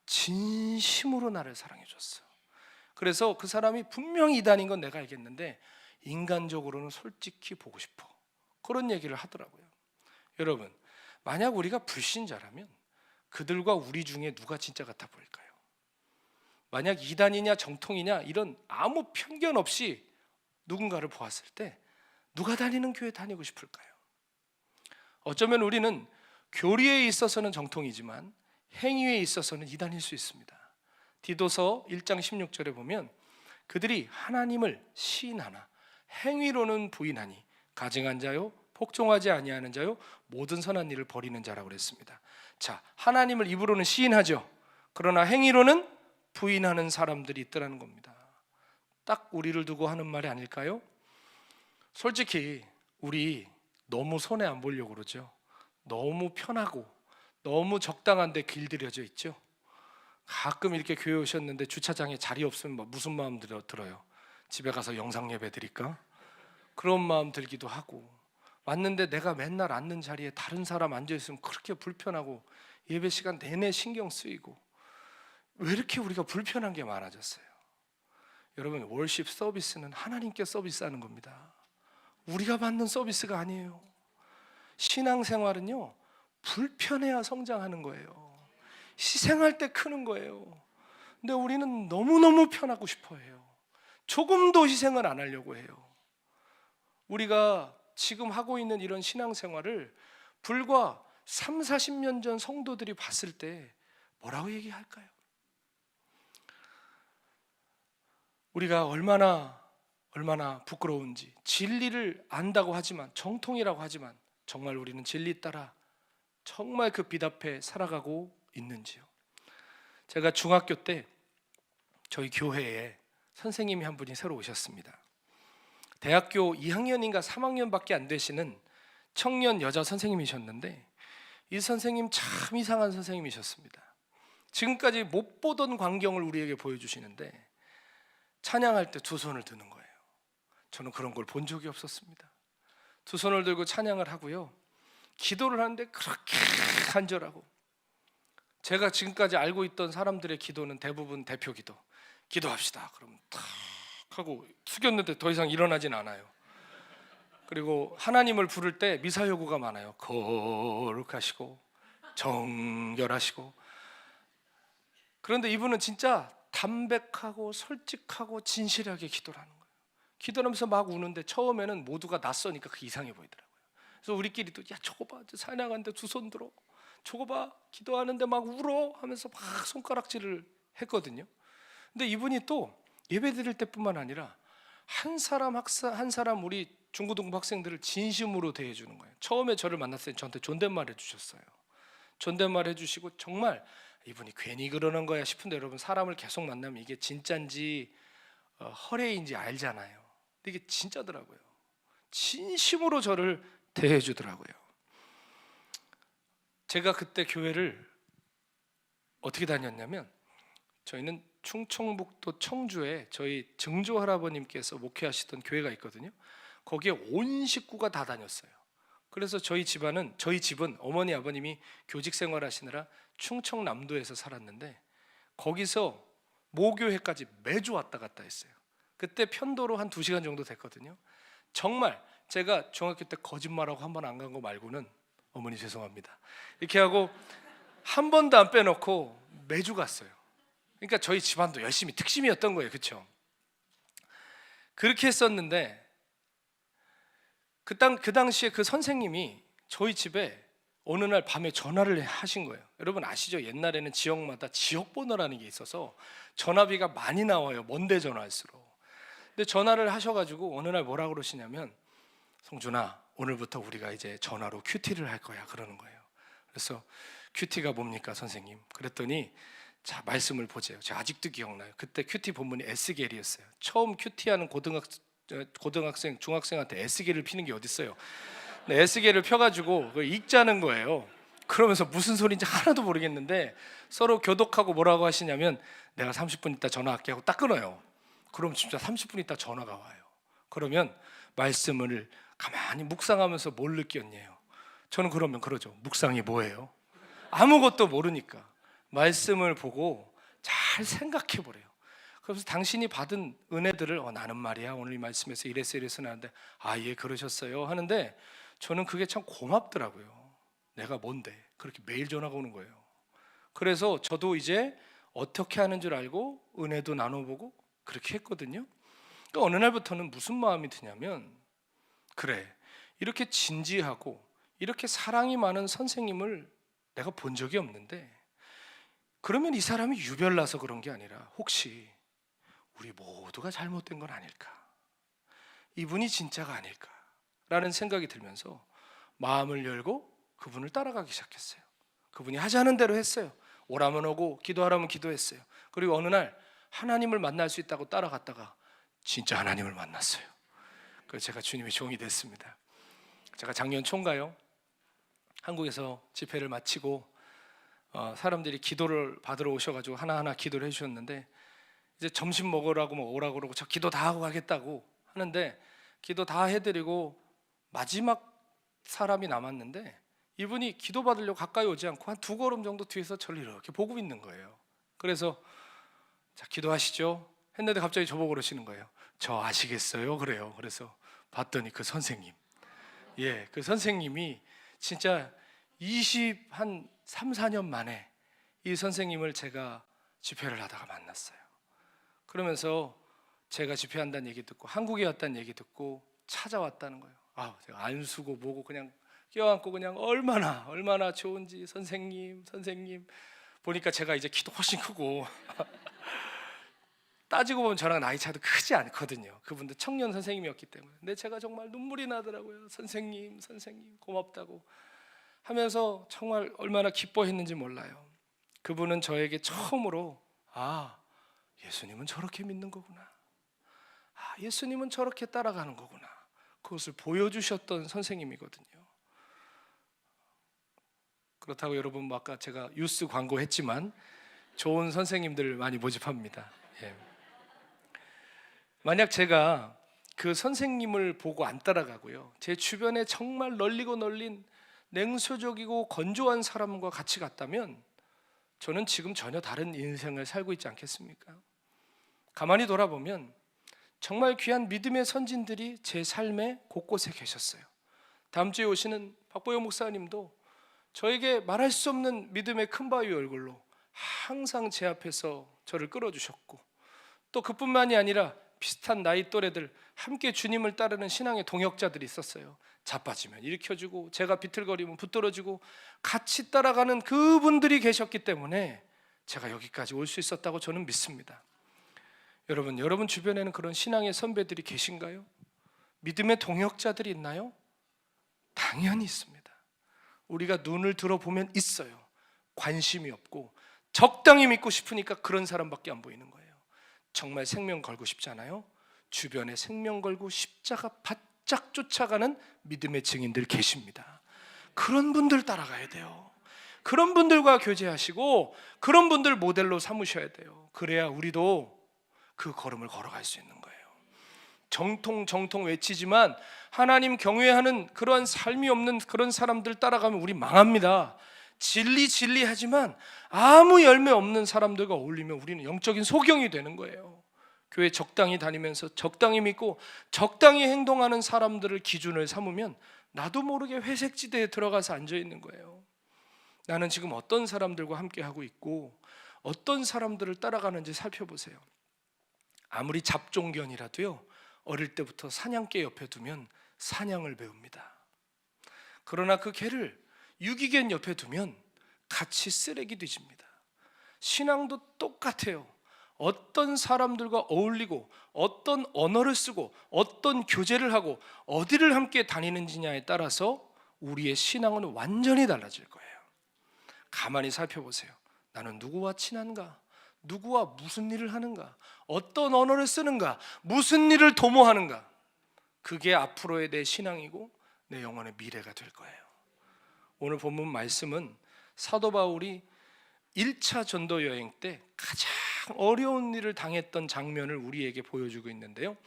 진심으로 나를 사랑해줬어. 그래서 그 사람이 분명히 이단인 건 내가 알겠는데 인간적으로는 솔직히 보고 싶어, 그런 얘기를 하더라고요. 여러분, 만약 우리가 불신자라면 그들과 우리 중에 누가 진짜 같아 보일까요? 만약 이단이냐 정통이냐 이런 아무 편견 없이 누군가를 보았을 때 누가 다니는 교회 다니고 싶을까요? 어쩌면 우리는 교리에 있어서는 정통이지만 행위에 있어서는 이단일 수 있습니다. 디도서 1장 16절에 보면 그들이 하나님을 시인하나 행위로는 부인하니 가증한 자요 복종하지 아니하는 자요 모든 선한 일을 버리는 자라고 그랬습니다. 자, 하나님을 입으로는 시인하죠. 그러나 행위로는 부인하는 사람들이 있더라는 겁니다. 딱 우리를 두고 하는 말이 아닐까요? 솔직히 우리 너무 손해 안 보려고 그러죠. 너무 편하고 너무 적당한 데 길들여져 있죠. 가끔 이렇게 교회 오셨는데 주차장에 자리 없으면 뭐 무슨 마음 들어요? 집에 가서 영상 예배 드릴까? 그런 마음 들기도 하고, 왔는데 내가 맨날 앉는 자리에 다른 사람 앉아있으면 그렇게 불편하고 예배 시간 내내 신경 쓰이고, 왜 이렇게 우리가 불편한 게 많아졌어요? 여러분, 월십 서비스는 하나님께 서비스하는 겁니다. 우리가 받는 서비스가 아니에요. 신앙생활은요, 불편해야 성장하는 거예요. 희생할 때 크는 거예요. 근데 우리는 너무너무 편하고 싶어 해요. 조금도 희생을 안 하려고 해요. 우리가 지금 하고 있는 이런 신앙생활을 불과 3, 40년 전 성도들이 봤을 때 뭐라고 얘기할까요? 우리가 얼마나 부끄러운지, 진리를 안다고 하지만, 정통이라고 하지만 정말 우리는 진리 따라 정말 그 빛 앞에 살아가고 있는지요. 제가 중학교 때 저희 교회에 선생님이 한 분이 새로 오셨습니다. 대학교 2학년인가 3학년밖에 안 되시는 청년 여자 선생님이셨는데, 이 선생님 참 이상한 선생님이셨습니다. 지금까지 못 보던 광경을 우리에게 보여주시는데 찬양할 때 두 손을 드는 거예요. 저는 그런 걸 본 적이 없었습니다. 두 손을 들고 찬양을 하고요, 기도를 하는데 그렇게 간절하고, 제가 지금까지 알고 있던 사람들의 기도는 대부분 대표 기도, 기도합시다 그러면 탁 하고 숙였는데 더 이상 일어나진 않아요. 그리고 하나님을 부를 때 미사여구가 많아요. 거룩하시고 정결하시고. 그런데 이분은 진짜 담백하고 솔직하고 진실하게 기도를 하는 거예요. 기도를 하면서 막 우는데 처음에는 모두가 낯서니까 그게 이상해 보이더라고요. 그래서 우리끼리도 야 저거 봐, 찬양하는데 두 손 들어, 저거 봐, 기도하는데 막 울어 하면서 막 손가락질을 했거든요. 근데 이분이 또 예배 드릴 때뿐만 아니라 한 사람 우리 중고등부 학생들을 진심으로 대해주는 거예요. 처음에 저를 만났을 때 저한테 존댓말 해주셨어요. 존댓말 해주시고, 정말 이분이 괜히 그러는 거야 싶은데, 여러분 사람을 계속 만나면 이게 진짠지 허례인지 알잖아요. 근데 이게 진짜더라고요. 진심으로 저를 대해주더라고요. 제가 그때 교회를 어떻게 다녔냐면, 저희는 충청북도 청주에 저희 증조 할아버님께서 목회하시던 교회가 있거든요. 거기에 온 식구가 다 다녔어요. 그래서 저희 집은 어머니 아버님이 교직 생활하시느라 충청남도에서 살았는데 거기서 모교회까지 매주 왔다 갔다 했어요. 그때 편도로 한 2시간 정도 됐거든요. 정말 제가 중학교 때 거짓말하고 한 번 안 간 거 말고는, 어머니 죄송합니다, 이렇게 하고 한 번도 안 빼놓고 매주 갔어요. 그러니까 저희 집안도 열심히 특심이었던 거예요. 그렇죠? 그렇게 했었는데 그 당시에 그 선생님이 저희 집에 어느 날 밤에 전화를 하신 거예요. 여러분 아시죠? 옛날에는 지역마다 지역번호라는 게 있어서 전화비가 많이 나와요. 먼데 전화할수록. 근데 전화를 하셔가지고 어느 날 뭐라 그러시냐면, 성준아, 오늘부터 우리가 이제 전화로 큐티를 할 거야 그러는 거예요. 그래서 큐티가 뭡니까 선생님? 그랬더니 자 말씀을 보세요. 제가 아직도 기억나요. 그때 큐티 본문이 에스겔이었어요. 처음 큐티하는 고등학생, 중학생한테 에스겔을 피는 게 어디 있어요? 에스겔을 펴가지고 그걸 읽자는 거예요. 그러면서 무슨 소리인지 하나도 모르겠는데 서로 교독하고 뭐라고 하시냐면 내가 30분 있다 전화할게 하고 딱 끊어요. 그럼 진짜 30분 있다 전화가 와요. 그러면 말씀을 가만히 묵상하면서 뭘 느꼈냐요. 저는 그러면 그러죠. 묵상이 뭐예요? 아무것도 모르니까 말씀을 보고 잘 생각해 보래요. 그래서 당신이 받은 은혜들을 나는 말이야 오늘 이 말씀에서 이래서 나는데 예 그러셨어요 하는데 저는 그게 참 고맙더라고요. 내가 뭔데 그렇게 매일 전화가 오는 거예요. 그래서 저도 이제 어떻게 하는 줄 알고 은혜도 나눠보고 그렇게 했거든요. 그러니까 어느 날부터는 무슨 마음이 드냐면 그래 이렇게 진지하고 이렇게 사랑이 많은 선생님을 내가 본 적이 없는데 그러면 이 사람이 유별나서 그런 게 아니라 혹시 우리 모두가 잘못된 건 아닐까? 이분이 진짜가 아닐까? 라는 생각이 들면서 마음을 열고 그분을 따라가기 시작했어요. 그분이 하자는 대로 했어요. 오라면 오고 기도하라면 기도했어요. 그리고 어느 날 하나님을 만날 수 있다고 따라갔다가 진짜 하나님을 만났어요. 그래서 제가 주님의 종이 됐습니다. 제가 작년 초인가요? 한국에서 집회를 마치고 사람들이 기도를 받으러 오셔가지고 하나하나 기도를 해주셨는데 이제 점심 먹으라고 오라고 그러고 저 기도 다 하고 가겠다고 하는데 기도 다 해드리고 마지막 사람이 남았는데 이분이 기도 받으려고 가까이 오지 않고 한 2걸음 정도 뒤에서 저를 이렇게 보고 있는 거예요. 그래서 자 기도하시죠 했는데 갑자기 저보고 그러시는 거예요. 저 아시겠어요? 그래요. 그래서 봤더니 그 선생님, 그 선생님이 진짜 3, 4년 만에 이 선생님을 제가 집회를 하다가 만났어요. 그러면서 제가 집회한다는 얘기 듣고 한국에 왔다는 얘기 듣고 찾아왔다는 거예요. 제가 안 쓰고 뭐고 그냥 껴안고 그냥 얼마나 좋은지 선생님 보니까 제가 이제 키도 훨씬 크고 따지고 보면 저랑 나이 차도 크지 않거든요. 그분도 청년 선생님이었기 때문에. 근데 제가 정말 눈물이 나더라고요. 선생님 고맙다고 하면서 정말 얼마나 기뻐했는지 몰라요. 그분은 저에게 처음으로 예수님은 저렇게 믿는 거구나. 예수님은 저렇게 따라가는 거구나. 그것을 보여주셨던 선생님이거든요. 그렇다고 여러분 아까 제가 유스 광고했지만 좋은 선생님들 많이 모집합니다. 만약 제가 그 선생님을 보고 안 따라가고요 제 주변에 정말 널리고 널린 냉소적이고 건조한 사람과 같이 갔다면 저는 지금 전혀 다른 인생을 살고 있지 않겠습니까? 가만히 돌아보면 정말 귀한 믿음의 선진들이 제 삶의 곳곳에 계셨어요. 다음 주에 오시는 박보영 목사님도 저에게 말할 수 없는 믿음의 큰 바위 얼굴로 항상 제 앞에서 저를 끌어주셨고 또 그뿐만이 아니라 비슷한 나이 또래들 함께 주님을 따르는 신앙의 동역자들이 있었어요. 자빠지면 일으켜주고 제가 비틀거리면 붙들어주고 같이 따라가는 그분들이 계셨기 때문에 제가 여기까지 올 수 있었다고 저는 믿습니다. 여러분 주변에는 그런 신앙의 선배들이 계신가요? 믿음의 동역자들이 있나요? 당연히 있습니다. 우리가 눈을 들어보면 있어요. 관심이 없고 적당히 믿고 싶으니까 그런 사람밖에 안 보이는 거예요. 정말 생명 걸고 싶잖아요. 주변에 생명 걸고 십자가 바짝 쫓아가는 믿음의 증인들 계십니다. 그런 분들 따라가야 돼요. 그런 분들과 교제하시고 그런 분들 모델로 삼으셔야 돼요. 그래야 우리도 그 걸음을 걸어갈 수 있는 거예요. 정통 외치지만 하나님 경외하는 그런 삶이 없는 그런 사람들 따라가면 우리 망합니다. 진리 하지만 아무 열매 없는 사람들과 어울리면 우리는 영적인 소경이 되는 거예요. 교회 적당히 다니면서 적당히 믿고 적당히 행동하는 사람들을 기준을 삼으면 나도 모르게 회색지대에 들어가서 앉아 있는 거예요. 나는 지금 어떤 사람들과 함께 하고 있고 어떤 사람들을 따라가는지 살펴보세요. 아무리 잡종견이라도요 어릴 때부터 사냥개 옆에 두면 사냥을 배웁니다. 그러나 그 개를 유기견 옆에 두면 같이 쓰레기 뒤집니다. 신앙도 똑같아요. 어떤 사람들과 어울리고 어떤 언어를 쓰고 어떤 교제를 하고 어디를 함께 다니는지냐에 따라서 우리의 신앙은 완전히 달라질 거예요. 가만히 살펴보세요. 나는 누구와 친한가? 누구와 무슨 일을 하는가? 어떤 언어를 쓰는가? 무슨 일을 도모하는가? 그게 앞으로의 내 신앙이고 내 영혼의 미래가 될 거예요. 오늘 본문 말씀은 사도 바울이 1차 전도 여행 때 가장 어려운 일을 당했던 장면을 우리에게 보여주고 있는데요.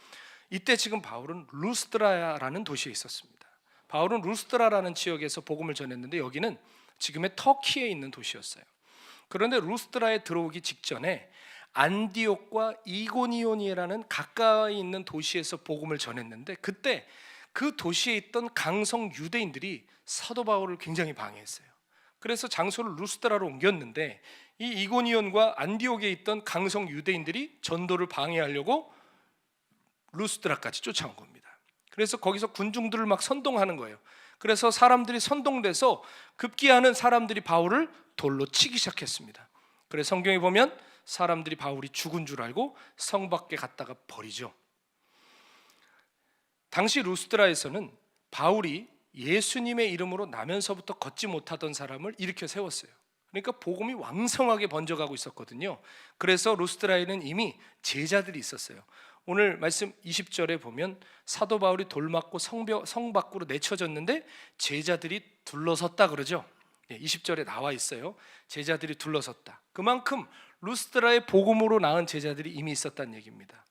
이때 지금 바울은 루스드라라는 도시에 있었습니다. 바울은 루스드라라는 지역에서 복음을 전했는데 여기는 지금의 터키에 있는 도시였어요. 그런데 루스드라에 들어오기 직전에 안디옥과 이고니온이라는 가까이 있는 도시에서 복음을 전했는데 그때 그 도시에 있던 강성 유대인들이 사도 바울을 굉장히 방해했어요. 그래서 장소를 루스드라로 옮겼는데 이 이고니온과 안디옥에 있던 강성 유대인들이 전도를 방해하려고 루스드라까지 쫓아온 겁니다. 그래서 거기서 군중들을 막 선동하는 거예요. 그래서 사람들이 선동돼서 급기야는 사람들이 바울을 돌로 치기 시작했습니다. 그래서 성경에 보면 사람들이 바울이 죽은 줄 알고 성 밖에 갔다가 버리죠. 당시 루스드라에서는 바울이 예수님의 이름으로 나면서부터 걷지 못하던 사람을 일으켜 세웠어요. 그러니까 복음이 왕성하게 번져가고 있었거든요. 그래서 루스드라에는 이미 제자들이 있었어요. 오늘 말씀 20절에 보면 사도 바울이 돌 맞고 성 밖으로 내쳐졌는데 제자들이 둘러섰다 그러죠. 20절에 나와 있어요. 제자들이 둘러섰다. 그만큼 루스드라의 복음으로 낳은 제자들이 이미 있었다는 얘기입니다.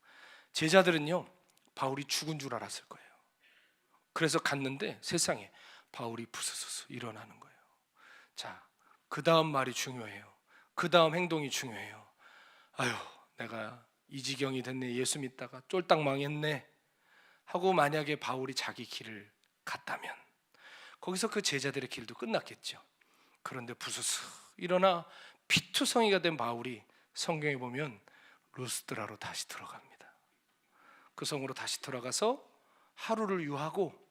제자들은요, 바울이 죽은 줄 알았을 거예요. 그래서 갔는데 세상에 바울이 부스스스 일어나는 거예요. 자, 그 다음 말이 중요해요. 그 다음 행동이 중요해요. 아유, 내가 이 지경이 됐네. 예수 믿다가 쫄딱 망했네 하고 만약에 바울이 자기 길을 갔다면 거기서 그 제자들의 길도 끝났겠죠. 그런데 부스스 일어나 피투성이가 된 바울이 성경에 보면 루스드라로 다시 들어갑니다. 그 성으로 다시 들어가서 하루를 유하고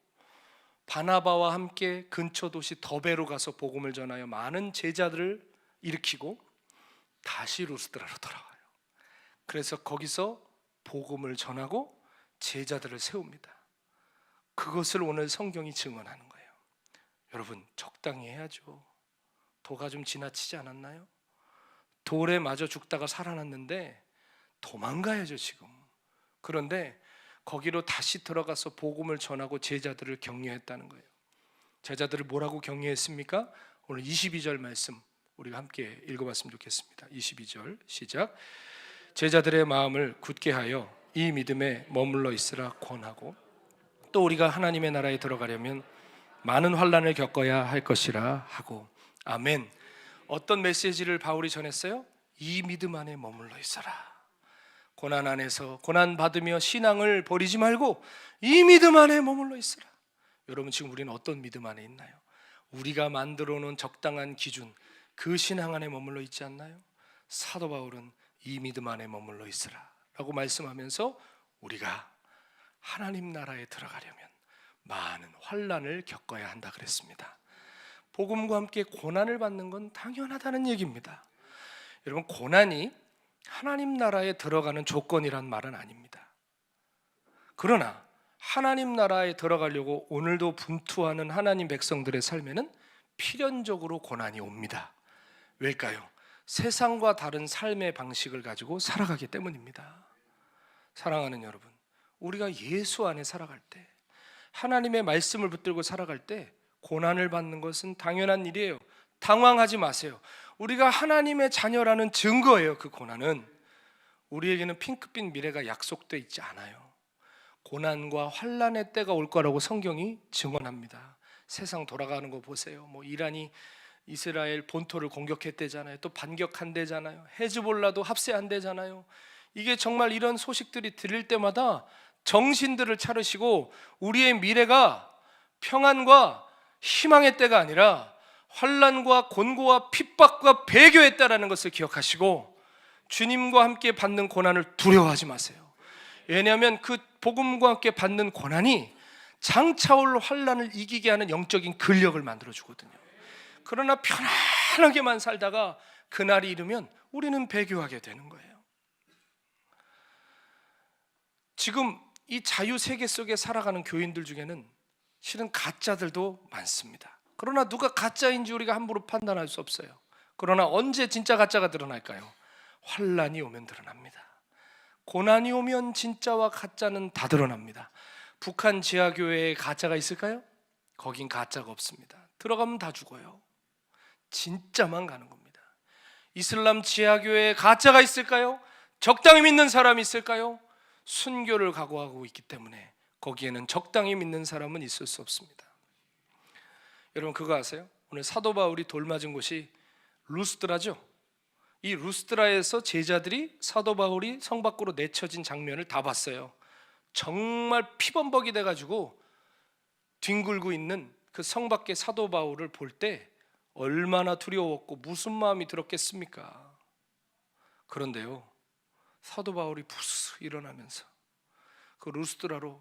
바나바와 함께 근처 도시 더베로 가서 복음을 전하여 많은 제자들을 일으키고 다시 루스드라로 돌아와요. 그래서 거기서 복음을 전하고 제자들을 세웁니다. 그것을 오늘 성경이 증언하는 거예요. 여러분, 적당히 해야죠. 도가 좀 지나치지 않았나요? 돌에 맞아 죽다가 살아났는데 도망가야죠 지금. 그런데 거기로 다시 들어가서 복음을 전하고 제자들을 격려했다는 거예요. 제자들을 뭐라고 격려했습니까? 오늘 22절 말씀 우리가 함께 읽어봤으면 좋겠습니다. 22절 시작. 제자들의 마음을 굳게 하여 이 믿음에 머물러 있으라 권하고 또 우리가 하나님의 나라에 들어가려면 많은 환난을 겪어야 할 것이라 하고. 아멘. 어떤 메시지를 바울이 전했어요? 이 믿음 안에 머물러 있어라. 고난 안에서 고난 받으며 신앙을 버리지 말고 이 믿음 안에 머물러 있으라. 여러분, 지금 우리는 어떤 믿음 안에 있나요? 우리가 만들어 놓은 적당한 기준, 그 신앙 안에 머물러 있지 않나요? 사도 바울은 이 믿음 안에 머물러 있으라 라고 말씀하면서 우리가 하나님 나라에 들어가려면 많은 환난을 겪어야 한다 그랬습니다. 복음과 함께 고난을 받는 건 당연하다는 얘기입니다. 여러분, 고난이 하나님 나라에 들어가는 조건이란 말은 아닙니다. 그러나 하나님 나라에 들어가려고 오늘도 분투하는 하나님 백성들의 삶에는 필연적으로 고난이 옵니다. 왜일까요? 세상과 다른 삶의 방식을 가지고 살아가기 때문입니다. 사랑하는 여러분, 우리가 예수 안에 살아갈 때, 하나님의 말씀을 붙들고 살아갈 때 고난을 받는 것은 당연한 일이에요. 당황하지 마세요. 우리가 하나님의 자녀라는 증거예요. 그 고난은 우리에게는 핑크빛 미래가 약속되어 있지 않아요. 고난과 환난의 때가 올 거라고 성경이 증언합니다. 세상 돌아가는 거 보세요. 이란이 이스라엘 본토를 공격했대잖아요. 또 반격한대잖아요. 헤즈볼라도 합세한대잖아요. 이게 정말 이런 소식들이 들릴 때마다 정신들을 차리시고 우리의 미래가 평안과 희망의 때가 아니라 환난과 곤고와 핍박과 배교의 때라는 것을 기억하시고 주님과 함께 받는 고난을 두려워하지 마세요. 왜냐하면 그 복음과 함께 받는 고난이 장차올 환난을 이기게 하는 영적인 근력을 만들어주거든요. 그러나 편안하게만 살다가 그날이 이르면 우리는 배교하게 되는 거예요. 지금 이 자유 세계 속에 살아가는 교인들 중에는 실은 가짜들도 많습니다. 그러나 누가 가짜인지 우리가 함부로 판단할 수 없어요. 그러나 언제 진짜 가짜가 드러날까요? 환란이 오면 드러납니다. 고난이 오면 진짜와 가짜는 다 드러납니다. 북한 지하교회에 가짜가 있을까요? 거긴 가짜가 없습니다. 들어가면 다 죽어요. 진짜만 가는 겁니다. 이슬람 지하교회에 가짜가 있을까요? 적당히 믿는 사람이 있을까요? 순교를 각오하고 있기 때문에 거기에는 적당히 믿는 사람은 있을 수 없습니다. 여러분 그거 아세요? 오늘 사도 바울이 돌맞은 곳이 루스드라죠. 이 루스드라에서 제자들이 사도 바울이 성 밖으로 내쳐진 장면을 다 봤어요. 정말 피범벅이 돼가지고 뒹굴고 있는 그 성 밖의 사도 바울을 볼 때 얼마나 두려웠고 무슨 마음이 들었겠습니까? 그런데요, 사도 바울이 부스 일어나면서 그 루스드라로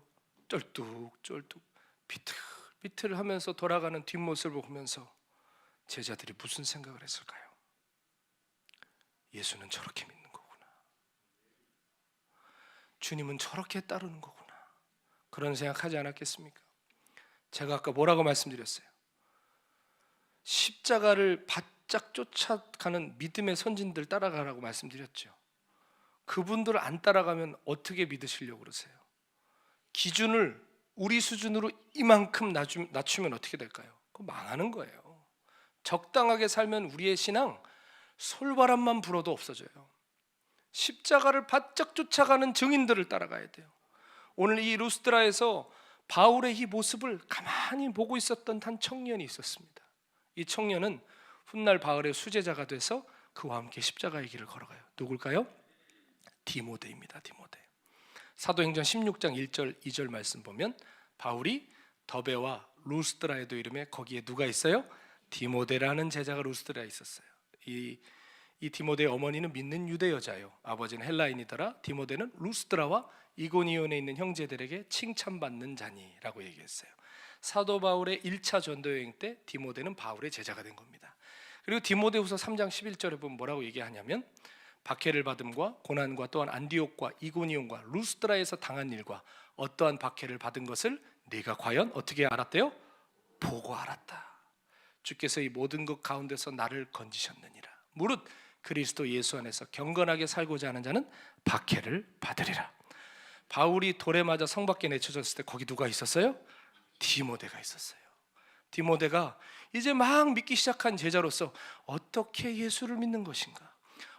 쩔뚝쩔뚝 비틀비틀 하면서 돌아가는 뒷모습을 보면서 제자들이 무슨 생각을 했을까요? 예수는 저렇게 믿는 거구나, 주님은 저렇게 따르는 거구나, 그런 생각하지 않았겠습니까? 제가 아까 뭐라고 말씀드렸어요? 십자가를 바짝 쫓아가는 믿음의 선진들 따라가라고 말씀드렸죠. 그분들 안 따라가면 어떻게 믿으시려고 그러세요? 기준을 우리 수준으로 이만큼 낮추면 어떻게 될까요? 그거 망하는 거예요. 적당하게 살면 우리의 신앙 솔바람만 불어도 없어져요. 십자가를 바짝 쫓아가는 증인들을 따라가야 돼요. 오늘 이 루스드라에서 바울의 이 모습을 가만히 보고 있었던 한 청년이 있었습니다. 이 청년은 훗날 바울의 수제자가 돼서 그와 함께 십자가의 길을 걸어가요. 누굴까요? 디모데입니다. 디모데. 사도행전 16장 1절 2절 말씀 보면 바울이 더베와 루스드라에도 이름에 거기에 누가 있어요? 디모데라는 제자가 루스드라에 있었어요. 이 디모데의 어머니는 믿는 유대 여자예요. 아버지는 헬라인이더라. 디모데는 루스드라와 이고니온에 있는 형제들에게 칭찬받는 자니라고 얘기했어요. 사도 바울의 1차 전도 여행 때 디모데는 바울의 제자가 된 겁니다. 그리고 디모데후서 3장 11절에 보면 뭐라고 얘기하냐면 박해를 받음과 고난과 또한 안디옥과 이고니온과 루스드라에서 당한 일과 어떠한 박해를 받은 것을 네가 과연 어떻게 알았대요? 보고 알았다. 주께서 이 모든 것 가운데서 나를 건지셨느니라. 무릇 그리스도 예수 안에서 경건하게 살고자 하는 자는 박해를 받으리라. 바울이 돌에 맞아 성 밖에 내쳐졌을 때 거기 누가 있었어요? 디모데가 있었어요. 디모데가 이제 막 믿기 시작한 제자로서 어떻게 예수를 믿는 것인가,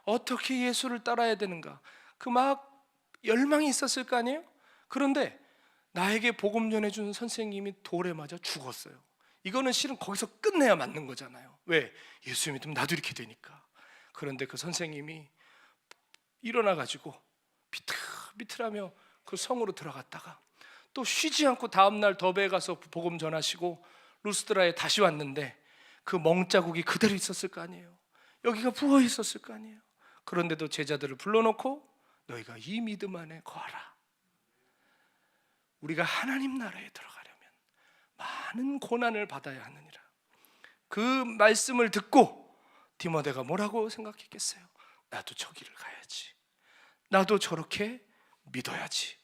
어떻게 예수를 따라야 되는가, 그 막 열망이 있었을 거 아니에요? 그런데 나에게 복음 전해준 선생님이 돌에 맞아 죽었어요. 이거는 실은 거기서 끝내야 맞는 거잖아요. 왜? 예수 믿으면 나도 이렇게 되니까. 그런데 그 선생님이 일어나가지고 비틀비틀하며 그 성으로 들어갔다가 또 쉬지 않고 다음날 더베에 가서 복음 전하시고 루스드라에 다시 왔는데 그 멍자국이 그대로 있었을 거 아니에요. 여기가 부어 있었을 거 아니에요. 그런데도 제자들을 불러놓고 너희가 이 믿음 안에 거하라. 우리가 하나님 나라에 들어가려면 많은 고난을 받아야 하느니라. 그 말씀을 듣고 디모데가 뭐라고 생각했겠어요? 나도 저 길을 가야지, 나도 저렇게 믿어야지.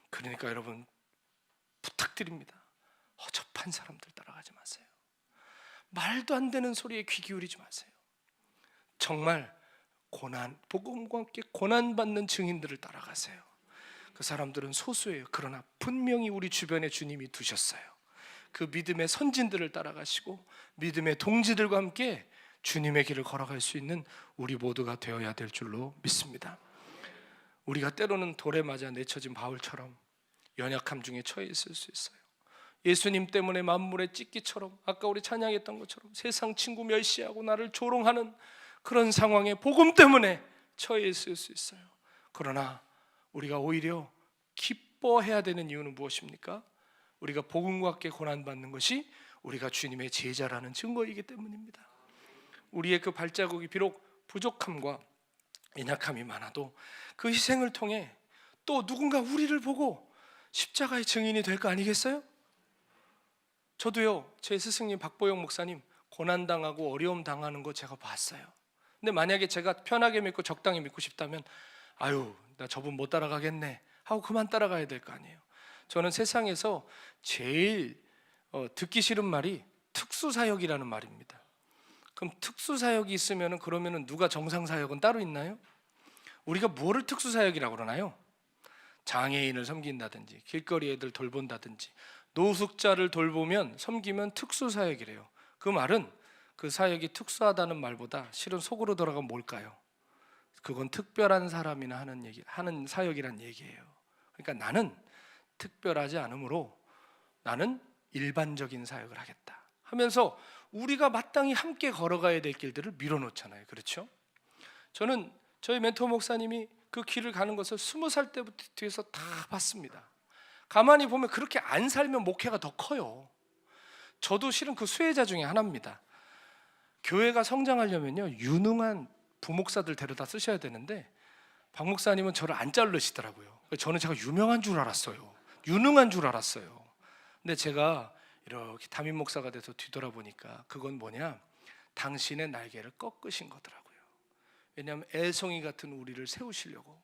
그러니까 여러분 부탁드립니다. 허접한 사람들 따라가지 마세요. 말도 안 되는 소리에 귀 기울이지 마세요. 정말 복음과 함께 고난받는 증인들을 따라가세요. 그 사람들은 소수예요. 그러나 분명히 우리 주변에 주님이 두셨어요. 그 믿음의 선진들을 따라가시고 믿음의 동지들과 함께 주님의 길을 걸어갈 수 있는 우리 모두가 되어야 될 줄로 믿습니다. 우리가 때로는 돌에 맞아 내쳐진 바울처럼 연약함 중에 처해 있을 수 있어요. 예수님 때문에 만물의 찢기처럼, 아까 우리 찬양했던 것처럼 세상 친구 멸시하고 나를 조롱하는 그런 상황에 복음 때문에 처해 있을 수 있어요. 그러나 우리가 오히려 기뻐해야 되는 이유는 무엇입니까? 우리가 복음과 함께 고난받는 것이 우리가 주님의 제자라는 증거이기 때문입니다. 우리의 그 발자국이 비록 부족함과 연약함이 많아도 그 희생을 통해 또 누군가 우리를 보고 십자가의 증인이 될 거 아니겠어요? 저도요, 제 스승님 박보영 목사님 고난당하고 어려움 당하는 거 제가 봤어요. 근데 만약에 제가 편하게 믿고 적당히 믿고 싶다면 아유 나 저분 못 따라가겠네 하고 그만 따라가야 될 거 아니에요. 저는 세상에서 제일 듣기 싫은 말이 특수사역이라는 말입니다. 그럼 특수사역이 있으면 그러면은 누가 정상사역은 따로 있나요? 우리가 뭐를 특수사역이라고 그러나요? 장애인을 섬긴다든지 길거리 애들 돌본다든지 노숙자를 돌보면 섬기면 특수사역이래요. 그 말은 그 사역이 특수하다는 말보다 실은 속으로 돌아가면 뭘까요? 그건 특별한 사람이나 하는 사역이란 얘기예요. 그러니까 나는 특별하지 않으므로 나는 일반적인 사역을 하겠다 하면서 우리가 마땅히 함께 걸어가야 될 길들을 밀어놓잖아요. 그렇죠? 저는 저희 멘토 목사님이 그 길을 가는 것을 20살 때부터 뒤에서 다 봤습니다. 가만히 보면 그렇게 안 살면 목회가 더 커요. 저도 실은 그 수혜자 중에 하나입니다. 교회가 성장하려면요 유능한 부목사들 데려다 쓰셔야 되는데 박 목사님은 저를 안 자르시더라고요. 저는 제가 유명한 줄 알았어요. 유능한 줄 알았어요. 근데 제가 이렇게 담임 목사가 돼서 뒤돌아보니까 그건 뭐냐, 당신의 날개를 꺾으신 거더라고요. 왜냐하면 애송이 같은 우리를 세우시려고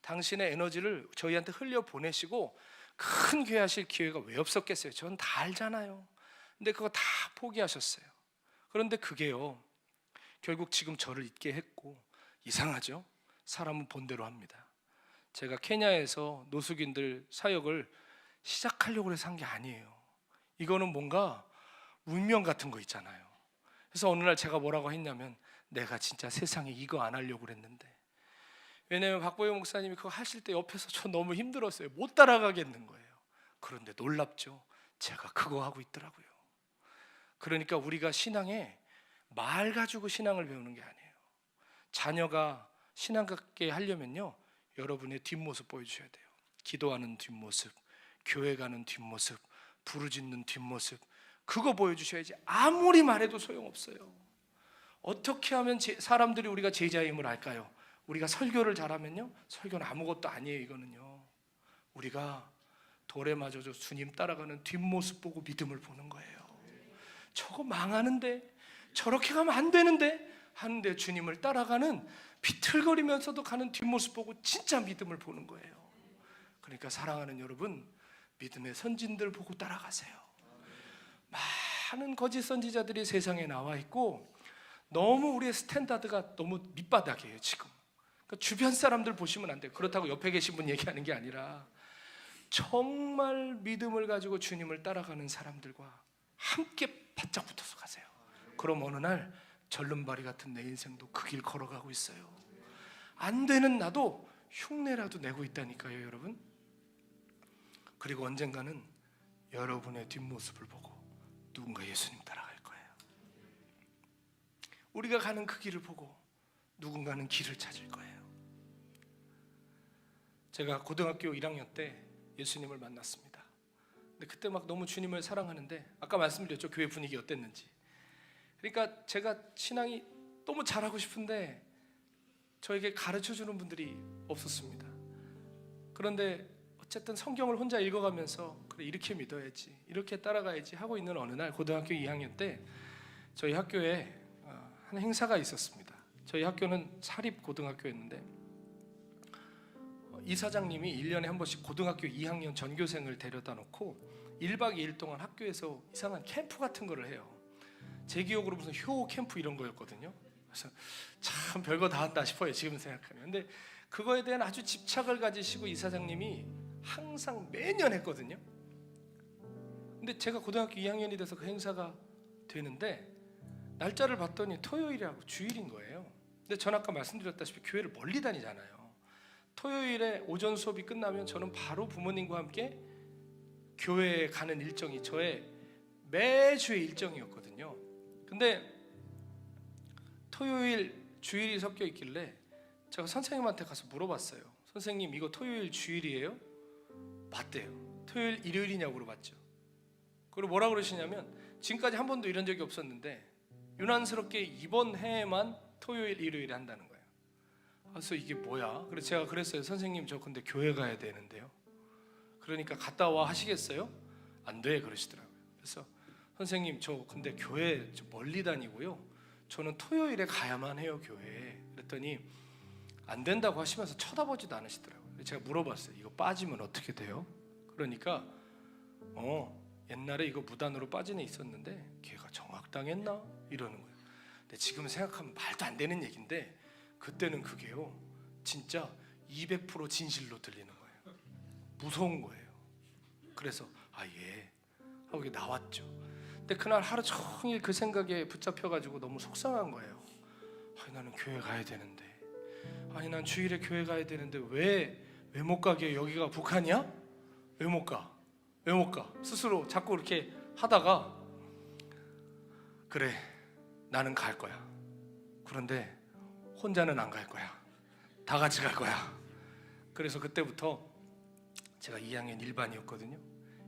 당신의 에너지를 저희한테 흘려보내시고 큰 교회 하실 기회가 왜 없었겠어요? 전 다 알잖아요. 근데 그거 다 포기하셨어요. 그런데 그게요 결국 지금 저를 있게 했고, 이상하죠? 사람은 본대로 합니다. 제가 케냐에서 노숙인들 사역을 시작하려고 해서 한 게 아니에요. 이거는 뭔가 운명 같은 거 있잖아요. 그래서 어느 날 제가 뭐라고 했냐면, 내가 진짜 세상에 이거 안 하려고 그랬는데, 왜냐면 박보영 목사님이 그거 하실 때 옆에서 저 너무 힘들었어요. 못 따라가겠는 거예요. 그런데 놀랍죠? 제가 그거 하고 있더라고요. 그러니까 우리가 신앙에 말 가지고 신앙을 배우는 게 아니에요. 자녀가 신앙 갖게 하려면요 여러분의 뒷모습 보여주셔야 돼요. 기도하는 뒷모습, 교회 가는 뒷모습, 부르짖는 뒷모습, 그거 보여주셔야지. 아무리 말해도 소용없어요. 어떻게 하면 사람들이 우리가 제자의 힘을 알까요? 우리가 설교를 잘하면요, 설교는 아무것도 아니에요. 이거는요 우리가 돌에 맞아서 주님 따라가는 뒷모습 보고 믿음을 보는 거예요. 저거 망하는데, 저렇게 가면 안 되는데 하는데 주님을 따라가는, 비틀거리면서도 가는 뒷모습 보고 진짜 믿음을 보는 거예요. 그러니까 사랑하는 여러분, 믿음의 선진들 보고 따라가세요. 많은 거짓 선지자들이 세상에 나와 있고 너무 우리의 스탠다드가 너무 밑바닥이에요 지금. 그러니까 주변 사람들 보시면 안 돼요. 그렇다고 옆에 계신 분 얘기하는 게 아니라 정말 믿음을 가지고 주님을 따라가는 사람들과 함께 바짝 붙어서 가세요. 그럼 어느 날 절름발이 같은 내 인생도 그 길 걸어가고 있어요. 안 되는 나도 흉내라도 내고 있다니까요 여러분. 그리고 언젠가는 여러분의 뒷모습을 보고 누군가 예수님 따라갈 거예요. 우리가 가는 그 길을 보고 누군가는 길을 찾을 거예요. 제가 고등학교 1학년 때 예수님을 만났습니다. 근데 그때 막 너무 주님을 사랑하는데, 아까 말씀드렸죠 교회 분위기 어땠는지. 그러니까 제가 신앙이 너무 잘하고 싶은데 저에게 가르쳐주는 분들이 없었습니다. 그런데 어쨌든 성경을 혼자 읽어가면서 그래 이렇게 믿어야지, 이렇게 따라가야지 하고 있는 어느 날 고등학교 2학년 때 저희 학교에 한 행사가 있었습니다. 저희 학교는 사립 고등학교였는데 이사장님이 1년에 한 번씩 고등학교 2학년 전교생을 데려다 놓고 1박 2일 동안 학교에서 이상한 캠프 같은 거를 해요. 제 기억으로 무슨 효 캠프 이런 거였거든요. 그래서 참 별거 다 한다 싶어요 지금 생각하면. 근데 그거에 대한 아주 집착을 가지시고 이사장님이 항상 매년 했거든요. 근데 제가 고등학교 2학년이 돼서 그 행사가 되는데 날짜를 봤더니 토요일이라고 주일인 거예요. 근데 전 아까 말씀드렸다시피 교회를 멀리 다니잖아요. 토요일에 오전 수업이 끝나면 저는 바로 부모님과 함께 교회에 가는 일정이 저의 매주의 일정이었거든요. 근데 토요일 주일이 섞여 있길래 제가 선생님한테 가서 물어봤어요. 선생님 이거 토요일 주일이에요? 맞대요. 토요일 일요일이냐고 물어봤죠. 그리고 뭐라 그러시냐면, 지금까지 한 번도 이런 적이 없었는데 유난스럽게 이번 해에만 토요일 일요일에 한다는 거예요. 그래서 이게 뭐야? 그래서 제가 그랬어요. 선생님 저 근데 교회 가야 되는데요. 그러니까 갔다 와 하시겠어요? 안 돼 그러시더라고요. 그래서 선생님 저 근데 교회 좀 멀리 다니고요, 저는 토요일에 가야만 해요 교회에. 그랬더니 안 된다고 하시면서 쳐다보지도 않으시더라고요. 제가 물어봤어요. 이거 빠지면 어떻게 돼요? 그러니까 옛날에 이거 무단으로 빠진 애 있었는데 걔가 정학당했나? 이러는 거예요. 근데 지금 생각하면 말도 안 되는 얘기인데 그때는 그게요 진짜 200% 진실로 들리는 거예요. 무서운 거예요. 그래서 예 하고 이게 나왔죠. 근데 그날 하루 종일 그 생각에 붙잡혀가지고 너무 속상한 거예요. 나는 교회 가야 되는데, 난 주일에 교회 가야 되는데 왜 못 가게? 여기가 북한이야? 왜 못 가? 왜 못 가? 스스로 자꾸 이렇게 하다가 그래 나는 갈 거야. 그런데 혼자는 안 갈 거야. 다 같이 갈 거야. 그래서 그때부터 제가 2학년 1반이었거든요.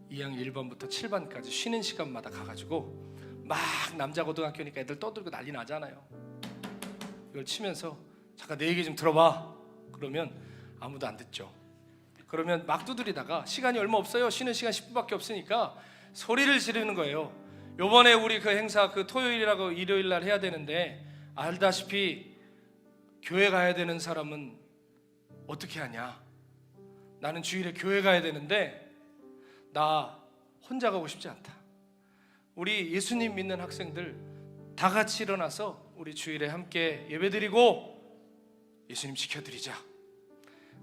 2학년 1반부터 7반까지 쉬는 시간마다 가가지고 막 남자 고등학교니까 애들 떠들고 난리 나잖아요. 이걸 치면서 잠깐 내 얘기 좀 들어봐. 그러면 아무도 안 듣죠. 그러면 막 두드리다가 시간이 얼마 없어요. 쉬는 시간 10분밖에 없으니까 소리를 지르는 거예요. 요번에 우리 그 행사 그 토요일이라고 일요일 날 해야 되는데 알다시피 교회 가야 되는 사람은 어떻게 하냐? 나는 주일에 교회 가야 되는데 나 혼자 가고 싶지 않다. 우리 예수님 믿는 학생들 다 같이 일어나서 우리 주일에 함께 예배드리고 예수님 지켜드리자.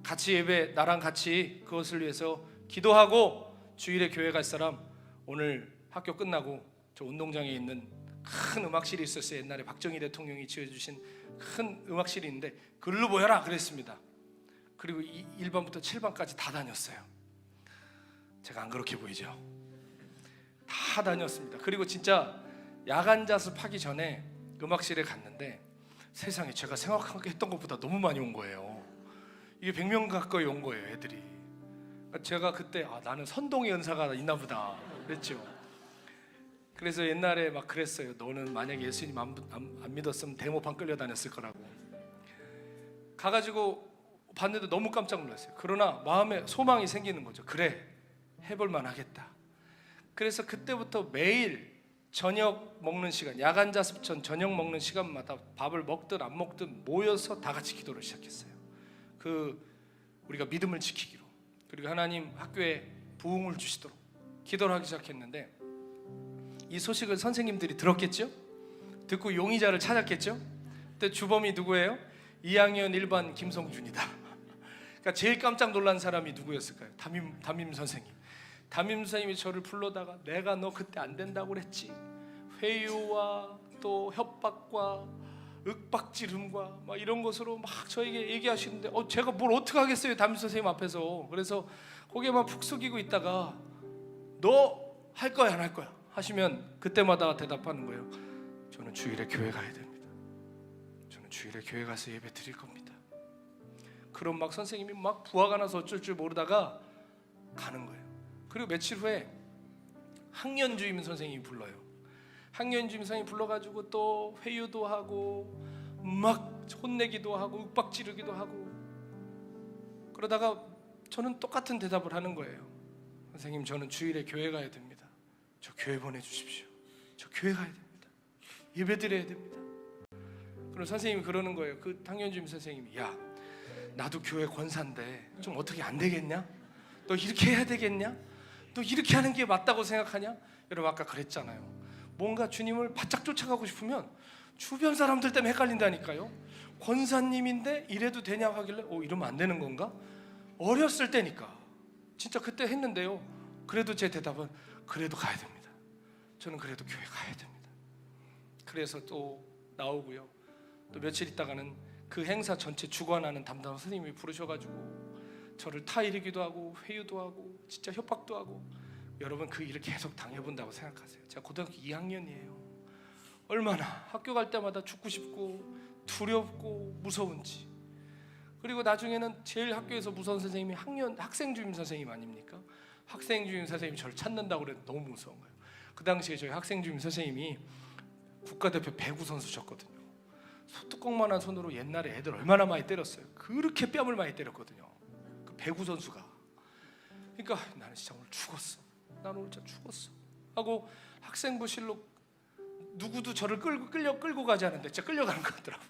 같이 예배 나랑 같이 그것을 위해서 기도하고 주일에 교회 갈 사람 오늘 학교 끝나고 저 운동장에 있는 큰 음악실이 있었어요. 옛날에 박정희 대통령이 지어주신 큰 음악실이 있는데 글로 모여라 그랬습니다. 그리고 1반부터 7반까지 다 다녔어요. 제가 안 그렇게 보이죠? 다 다녔습니다. 그리고 진짜 야간 자습하기 전에 음악실에 갔는데 세상에 제가 생각했던 것보다 너무 많이 온 거예요. 이게 100명 가까이 온 거예요, 애들이. 제가 그때 나는 선동의 은사가 있나 보다 그랬죠. 그래서 옛날에 막 그랬어요. 너는 만약에 예수님 안 믿었으면 데모판 끌려다녔을 거라고. 가가지고 봤는데 너무 깜짝 놀랐어요. 그러나 마음에 소망이 생기는 거죠. 그래, 해볼만 하겠다. 그래서 그때부터 매일 저녁 먹는 시간, 야간 자습 전 저녁 먹는 시간마다 밥을 먹든 안 먹든 모여서 다 같이 기도를 시작했어요. 우리가 믿음을 지키기로, 그리고 하나님 학교에 부흥을 주시도록 기도를 하기 시작했는데 이 소식을 선생님들이 들었겠죠? 듣고 용의자를 찾았겠죠? 그때 주범이 누구예요? 2학년 1반 김성준이다. 그러니까 제일 깜짝 놀란 사람이 누구였을까요? 담임 선생님. 담임 선생님이 저를 불러다가 내가 너 그때 안 된다고 그랬지. 회유와 또 협박과 윽박지름과 막 이런 것으로 막 저에게 얘기하시는데 제가 뭘 어떻게 하겠어요, 담임 선생님 앞에서. 그래서 고개만 푹 숙이고 있다가 너 할 거야 안 할 거야 하시면 그때마다 대답하는 거예요. 저는 주일에 교회 가야 됩니다. 저는 주일에 교회 가서 예배 드릴 겁니다. 그럼 막 선생님이 막 부하가 나서 어쩔 줄 모르다가 가는 거예요. 그리고 며칠 후에 학년주임 선생님이 불러요. 학년주임 선생님이 불러가지고 또 회유도 하고 막 혼내기도 하고 윽박지르기도 하고 그러다가 저는 똑같은 대답을 하는 거예요. 선생님, 저는 주일에 교회 가야 됩니다. 저 교회 보내주십시오. 저 교회 가야 됩니다. 예배 드려야 됩니다. 그럼 선생님이 그러는 거예요. 그 학년주임 선생님이 야, 나도 교회 권사인데 좀 어떻게 안 되겠냐? 너 이렇게 해야 되겠냐? 너 이렇게 하는 게 맞다고 생각하냐? 여러분 아까 그랬잖아요. 뭔가 주님을 바짝 쫓아가고 싶으면 주변 사람들 때문에 헷갈린다니까요. 권사님인데 이래도 되냐고 하길래 이러면 안 되는 건가? 어렸을 때니까 진짜 그때 했는데요. 그래도 제 대답은 그래도 가야 됩니다. 저는 그래도 교회 가야 됩니다. 그래서 또 나오고요. 또 며칠 있다가는 그 행사 전체 주관하는 담당 선생님이 부르셔가지고 저를 타이르기도 하고 회유도 하고 진짜 협박도 하고. 여러분 그 일을 계속 당해본다고 생각하세요. 제가 고등학교 2학년이에요. 얼마나 학교 갈 때마다 죽고 싶고 두렵고 무서운지. 그리고 나중에는 제일 학교에서 무서운 선생님이 학생주임 선생님 아닙니까? 학생주임 선생님이 저를 찾는다고 그래도 너무 무서운 거예요. 그 당시에 저희 학생주임 선생님이 국가대표 배구 선수셨거든요. 소뚜껑만한 손으로 옛날에 애들 얼마나 많이 때렸어요. 그렇게 뺨을 많이 때렸거든요. 그 배구 선수가. 그러니까 나는 진짜 오늘 죽었어. 나는 오늘 진짜 죽었어 하고 학생부실로 누구도 저를 끌고 가지 않는데 진짜 끌려가는 것 같더라고.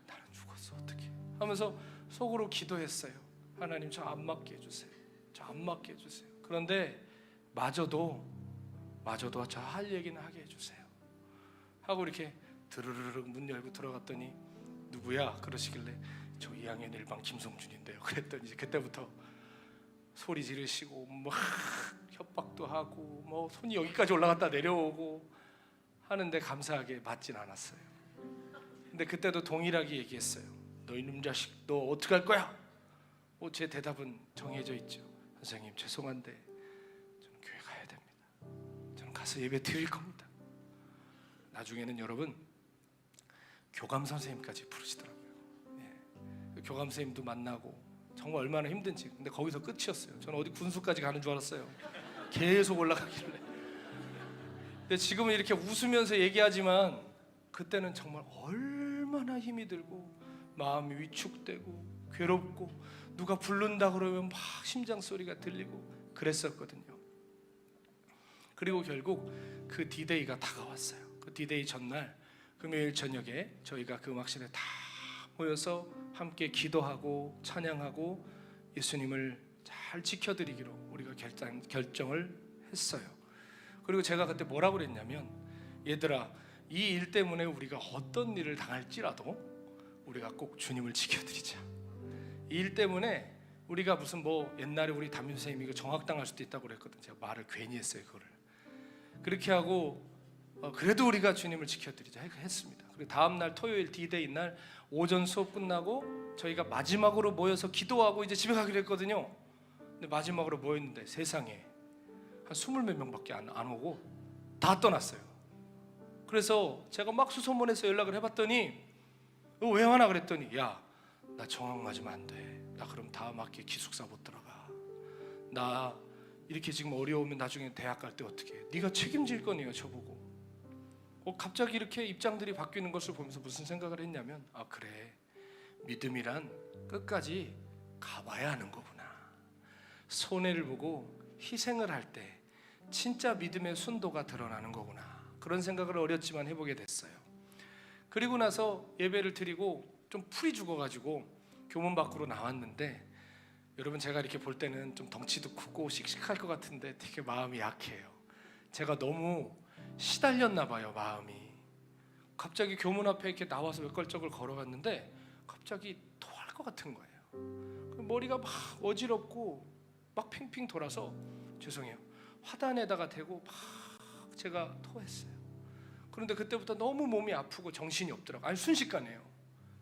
나는 죽었어 어떡해 하면서 속으로 기도했어요. 하나님 저 안 맞게 해주세요. 저 안 맞게 해주세요. 그런데 마저도 저 할 얘기는 하게 해주세요 하고 이렇게 드르르륵 문 열고 들어갔더니 누구야? 그러시길래 저 2학년 1반 김성준인데요. 그랬더니 이제 그때부터 소리 지르시고 막 협박도 하고 뭐 손이 여기까지 올라갔다 내려오고 하는데 감사하게 맞진 않았어요. 근데 그때도 동일하게 얘기했어요. 너 이놈 자식 너 어떻게 할 거야? 제 대답은 정해져 있죠. 선생님 죄송한데 저는 교회 가야 됩니다. 저는 가서 예배 드릴 겁니다. 나중에는 여러분 교감 선생님까지 부르시더라고요. 예. 교감 선생님도 만나고 정말 얼마나 힘든지. 근데 거기서 끝이었어요. 저는 어디 군수까지 가는 줄 알았어요. 계속 올라가길래. 근데 지금은 이렇게 웃으면서 얘기하지만 그때는 정말 얼마나 힘이 들고 마음이 위축되고 괴롭고 누가 부른다 그러면 막 심장 소리가 들리고 그랬었거든요. 그리고 결국 그 디데이가 다가왔어요. 그 디데이 전날 금요일 저녁에 저희가 그 음악실에 다 모여서 함께 기도하고 찬양하고 예수님을 잘 지켜드리기로 우리가 결정을 했어요. 그리고 제가 그때 뭐라고 그랬냐면, 얘들아 이 일 때문에 우리가 어떤 일을 당할지라도 우리가 꼭 주님을 지켜드리자. 이 일 때문에 우리가 무슨 뭐 옛날에 우리 담임 선생님이 이거 정학당할 수도 있다고 그랬거든. 제가 말을 괜히 했어요. 그거를 그렇게 하고 그래도 우리가 주님을 지켜드리자 했습니다. 그리고 다음날 토요일 디데이 날 오전 수업 끝나고 저희가 마지막으로 모여서 기도하고 이제 집에 가기로 했거든요. 근데 마지막으로 모였는데 세상에 한 20몇 명밖에 안 오고 다 떠났어요. 그래서 제가 막 수소문해서 연락을 해봤더니 왜 하나 그랬더니 야, 나 정학 맞으면 안 돼. 나 그럼 다음 학기에 기숙사 못 들어가. 나 이렇게 지금 어려우면 나중에 대학 갈 때 어떻게 해? 네가 책임질 거니요 저보고. 갑자기 이렇게 입장들이 바뀌는 것을 보면서 무슨 생각을 했냐면, 아 그래, 믿음이란 끝까지 가봐야 하는 거구나. 손해를 보고 희생을 할 때 진짜 믿음의 순도가 드러나는 거구나. 그런 생각을 어렸지만 해보게 됐어요. 그리고 나서 예배를 드리고 좀 풀이 죽어가지고 교문 밖으로 나왔는데, 여러분 제가 이렇게 볼 때는 좀 덩치도 크고 씩씩할 것 같은데 되게 마음이 약해요. 제가 너무 시달렸나 봐요, 마음이. 갑자기 교문 앞에 이렇게 나와서 몇 걸적을 걸어갔는데 갑자기 토할 것 같은 거예요. 머리가 막 어지럽고 막 핑핑 돌아서 죄송해요, 화단에다가 대고 막 제가 토했어요. 그런데 그때부터 너무 몸이 아프고 정신이 없더라고요. 아니 순식간에요.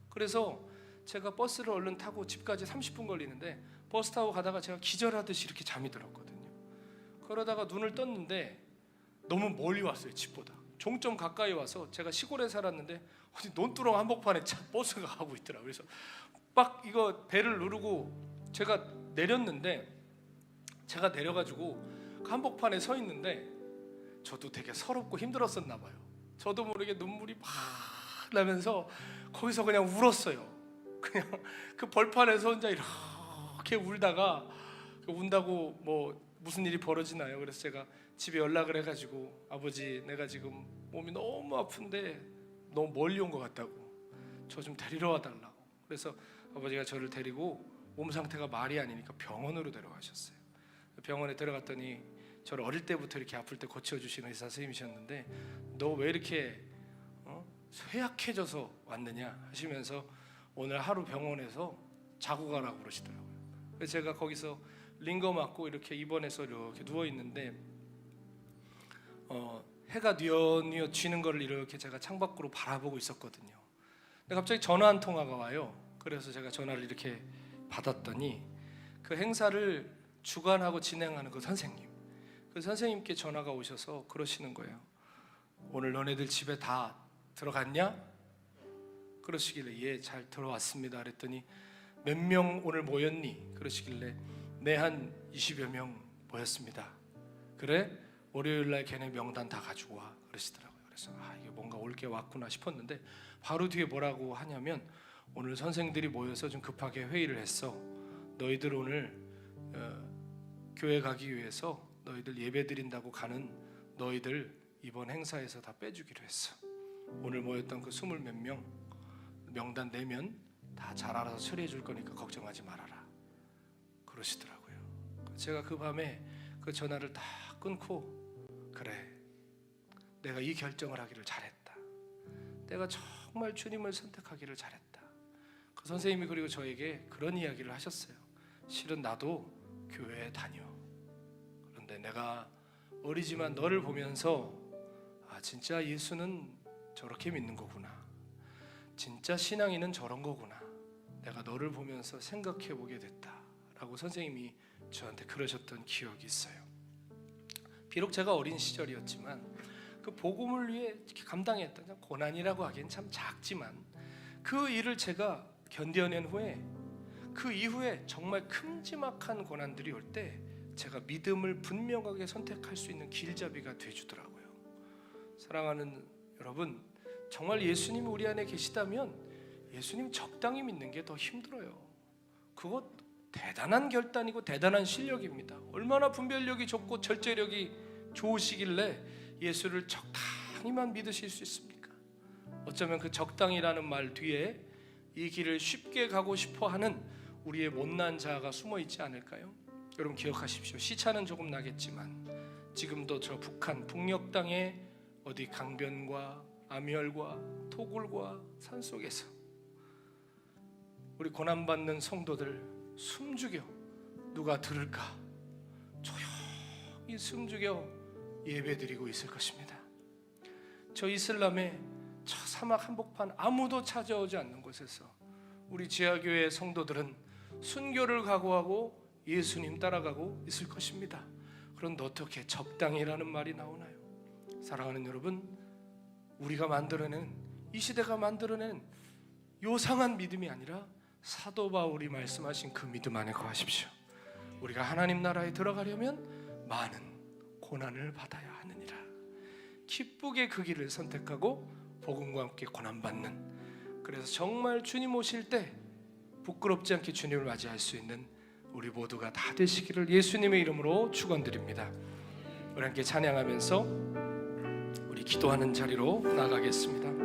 그래서 제가 버스를 얼른 타고 집까지 30분 걸리는데 버스 타고 가다가 제가 기절하듯이 이렇게 잠이 들었거든요. 그러다가 눈을 떴는데 너무 멀리 왔어요. 집보다 종점 가까이 와서, 제가 시골에 살았는데 어디 논두렁 한복판에 버스가 가고 있더라고요. 그래서 막 이거 배를 누르고 제가 내렸는데, 제가 내려가지고 그 한복판에 서 있는데 저도 되게 서럽고 힘들었었나 봐요. 저도 모르게 눈물이 막 나면서 거기서 그냥 울었어요. 그냥 그 벌판에서 혼자 이렇게 울다가, 운다고 뭐 무슨 일이 벌어지나요? 그래서 제가 집에 연락을 해가지고, 아버지 내가 지금 몸이 너무 아픈데 너무 멀리 온 것 같다고, 저 좀 데리러 와달라고. 그래서 아버지가 저를 데리고 몸 상태가 말이 아니니까 병원으로 데려가셨어요. 병원에 들어갔더니 저를 어릴 때부터 이렇게 아플 때 고쳐주시는 의사 선생님이셨는데, 너 왜 이렇게 쇠약해져서 왔느냐 하시면서 오늘 하루 병원에서 자고 가라고 그러시더라고요. 그래서 제가 거기서 링거 맞고 이렇게 입원해서 이렇게 누워 있는데 해가 뉘어뉘어 쥐는 걸 이렇게 제가 창밖으로 바라보고 있었거든요. 근데 갑자기 전화 한 통화가 와요. 그래서 제가 전화를 이렇게 받았더니 그 행사를 주관하고 진행하는 그 선생님께 전화가 오셔서 그러시는 거예요. 오늘 너네들 집에 다 들어갔냐? 그러시길래 예, 잘 들어왔습니다. 그랬더니 몇 명 오늘 모였니? 그러시길래 네, 한 20여 명 모였습니다. 그래? 월요일날 걔네 명단 다 가지고 와 그러시더라고요. 그래서 이게 뭔가 올 게 왔구나 싶었는데, 바로 뒤에 뭐라고 하냐면, 오늘 선생들이 모여서 좀 급하게 회의를 했어. 너희들 오늘 교회 가기 위해서 너희들 예배 드린다고 가는 너희들 이번 행사에서 다 빼주기로 했어. 오늘 모였던 그 20몇 명 명단 내면 다 잘 알아서 처리해 줄 거니까 걱정하지 말아라. 그러시더라고요. 제가 그 밤에 그 전화를 다 끊고, 그래, 내가 이 결정을 하기를 잘했다. 내가 정말 주님을 선택하기를 잘했다. 그 선생님이 그리고 저에게 그런 이야기를 하셨어요. 실은 나도 교회에 다녀. 그런데 내가 어리지만 너를 보면서 진짜 예수는 저렇게 믿는 거구나. 진짜 신앙인은 저런 거구나. 내가 너를 보면서 생각해 보게 됐다 라고 선생님이 저한테 그러셨던 기억이 있어요. 비록 제가 어린 시절이었지만 그 복음을 위해 감당했던 고난이라고 하기엔 참 작지만 그 일을 제가 견뎌낸 후에, 그 이후에 정말 큼지막한 고난들이 올 때 제가 믿음을 분명하게 선택할 수 있는 길잡이가 돼주더라고요. 사랑하는 여러분, 정말 예수님이 우리 안에 계시다면 예수님 적당히 믿는 게 더 힘들어요. 그것 대단한 결단이고 대단한 실력입니다. 얼마나 분별력이 좋고 절제력이 좋으시길래 예수를 적당히만 믿으실 수 있습니까? 어쩌면 그 적당이라는 말 뒤에 이 길을 쉽게 가고 싶어하는 우리의 못난 자아가 숨어 있지 않을까요? 여러분 기억하십시오. 시차는 조금 나겠지만 지금도 저 북한 북녘 땅의 어디 강변과 암혈과 토굴과 산속에서 우리 고난받는 성도들 숨죽여 누가 들을까 조용히 숨죽여 예배드리고 있을 것입니다. 저 이슬람의 저 사막 한복판 아무도 찾아오지 않는 곳에서 우리 지하교회 성도들은 순교를 각오하고 예수님 따라가고 있을 것입니다. 그런데 어떻게 적당이라는 말이 나오나요? 사랑하는 여러분, 우리가 만들어낸, 이 시대가 만들어낸 요상한 믿음이 아니라 사도 바울이 말씀하신 그 믿음 안에 거하십시오. 우리가 하나님 나라에 들어가려면 많은 고난을 받아야 하느니라. 기쁘게 그 길을 선택하고 복음과 함께 고난받는, 그래서 정말 주님 오실 때 부끄럽지 않게 주님을 맞이할 수 있는 우리 모두가 다 되시기를 예수님의 이름으로 축원드립니다. 우리 함께 찬양하면서 우리 기도하는 자리로 나가겠습니다.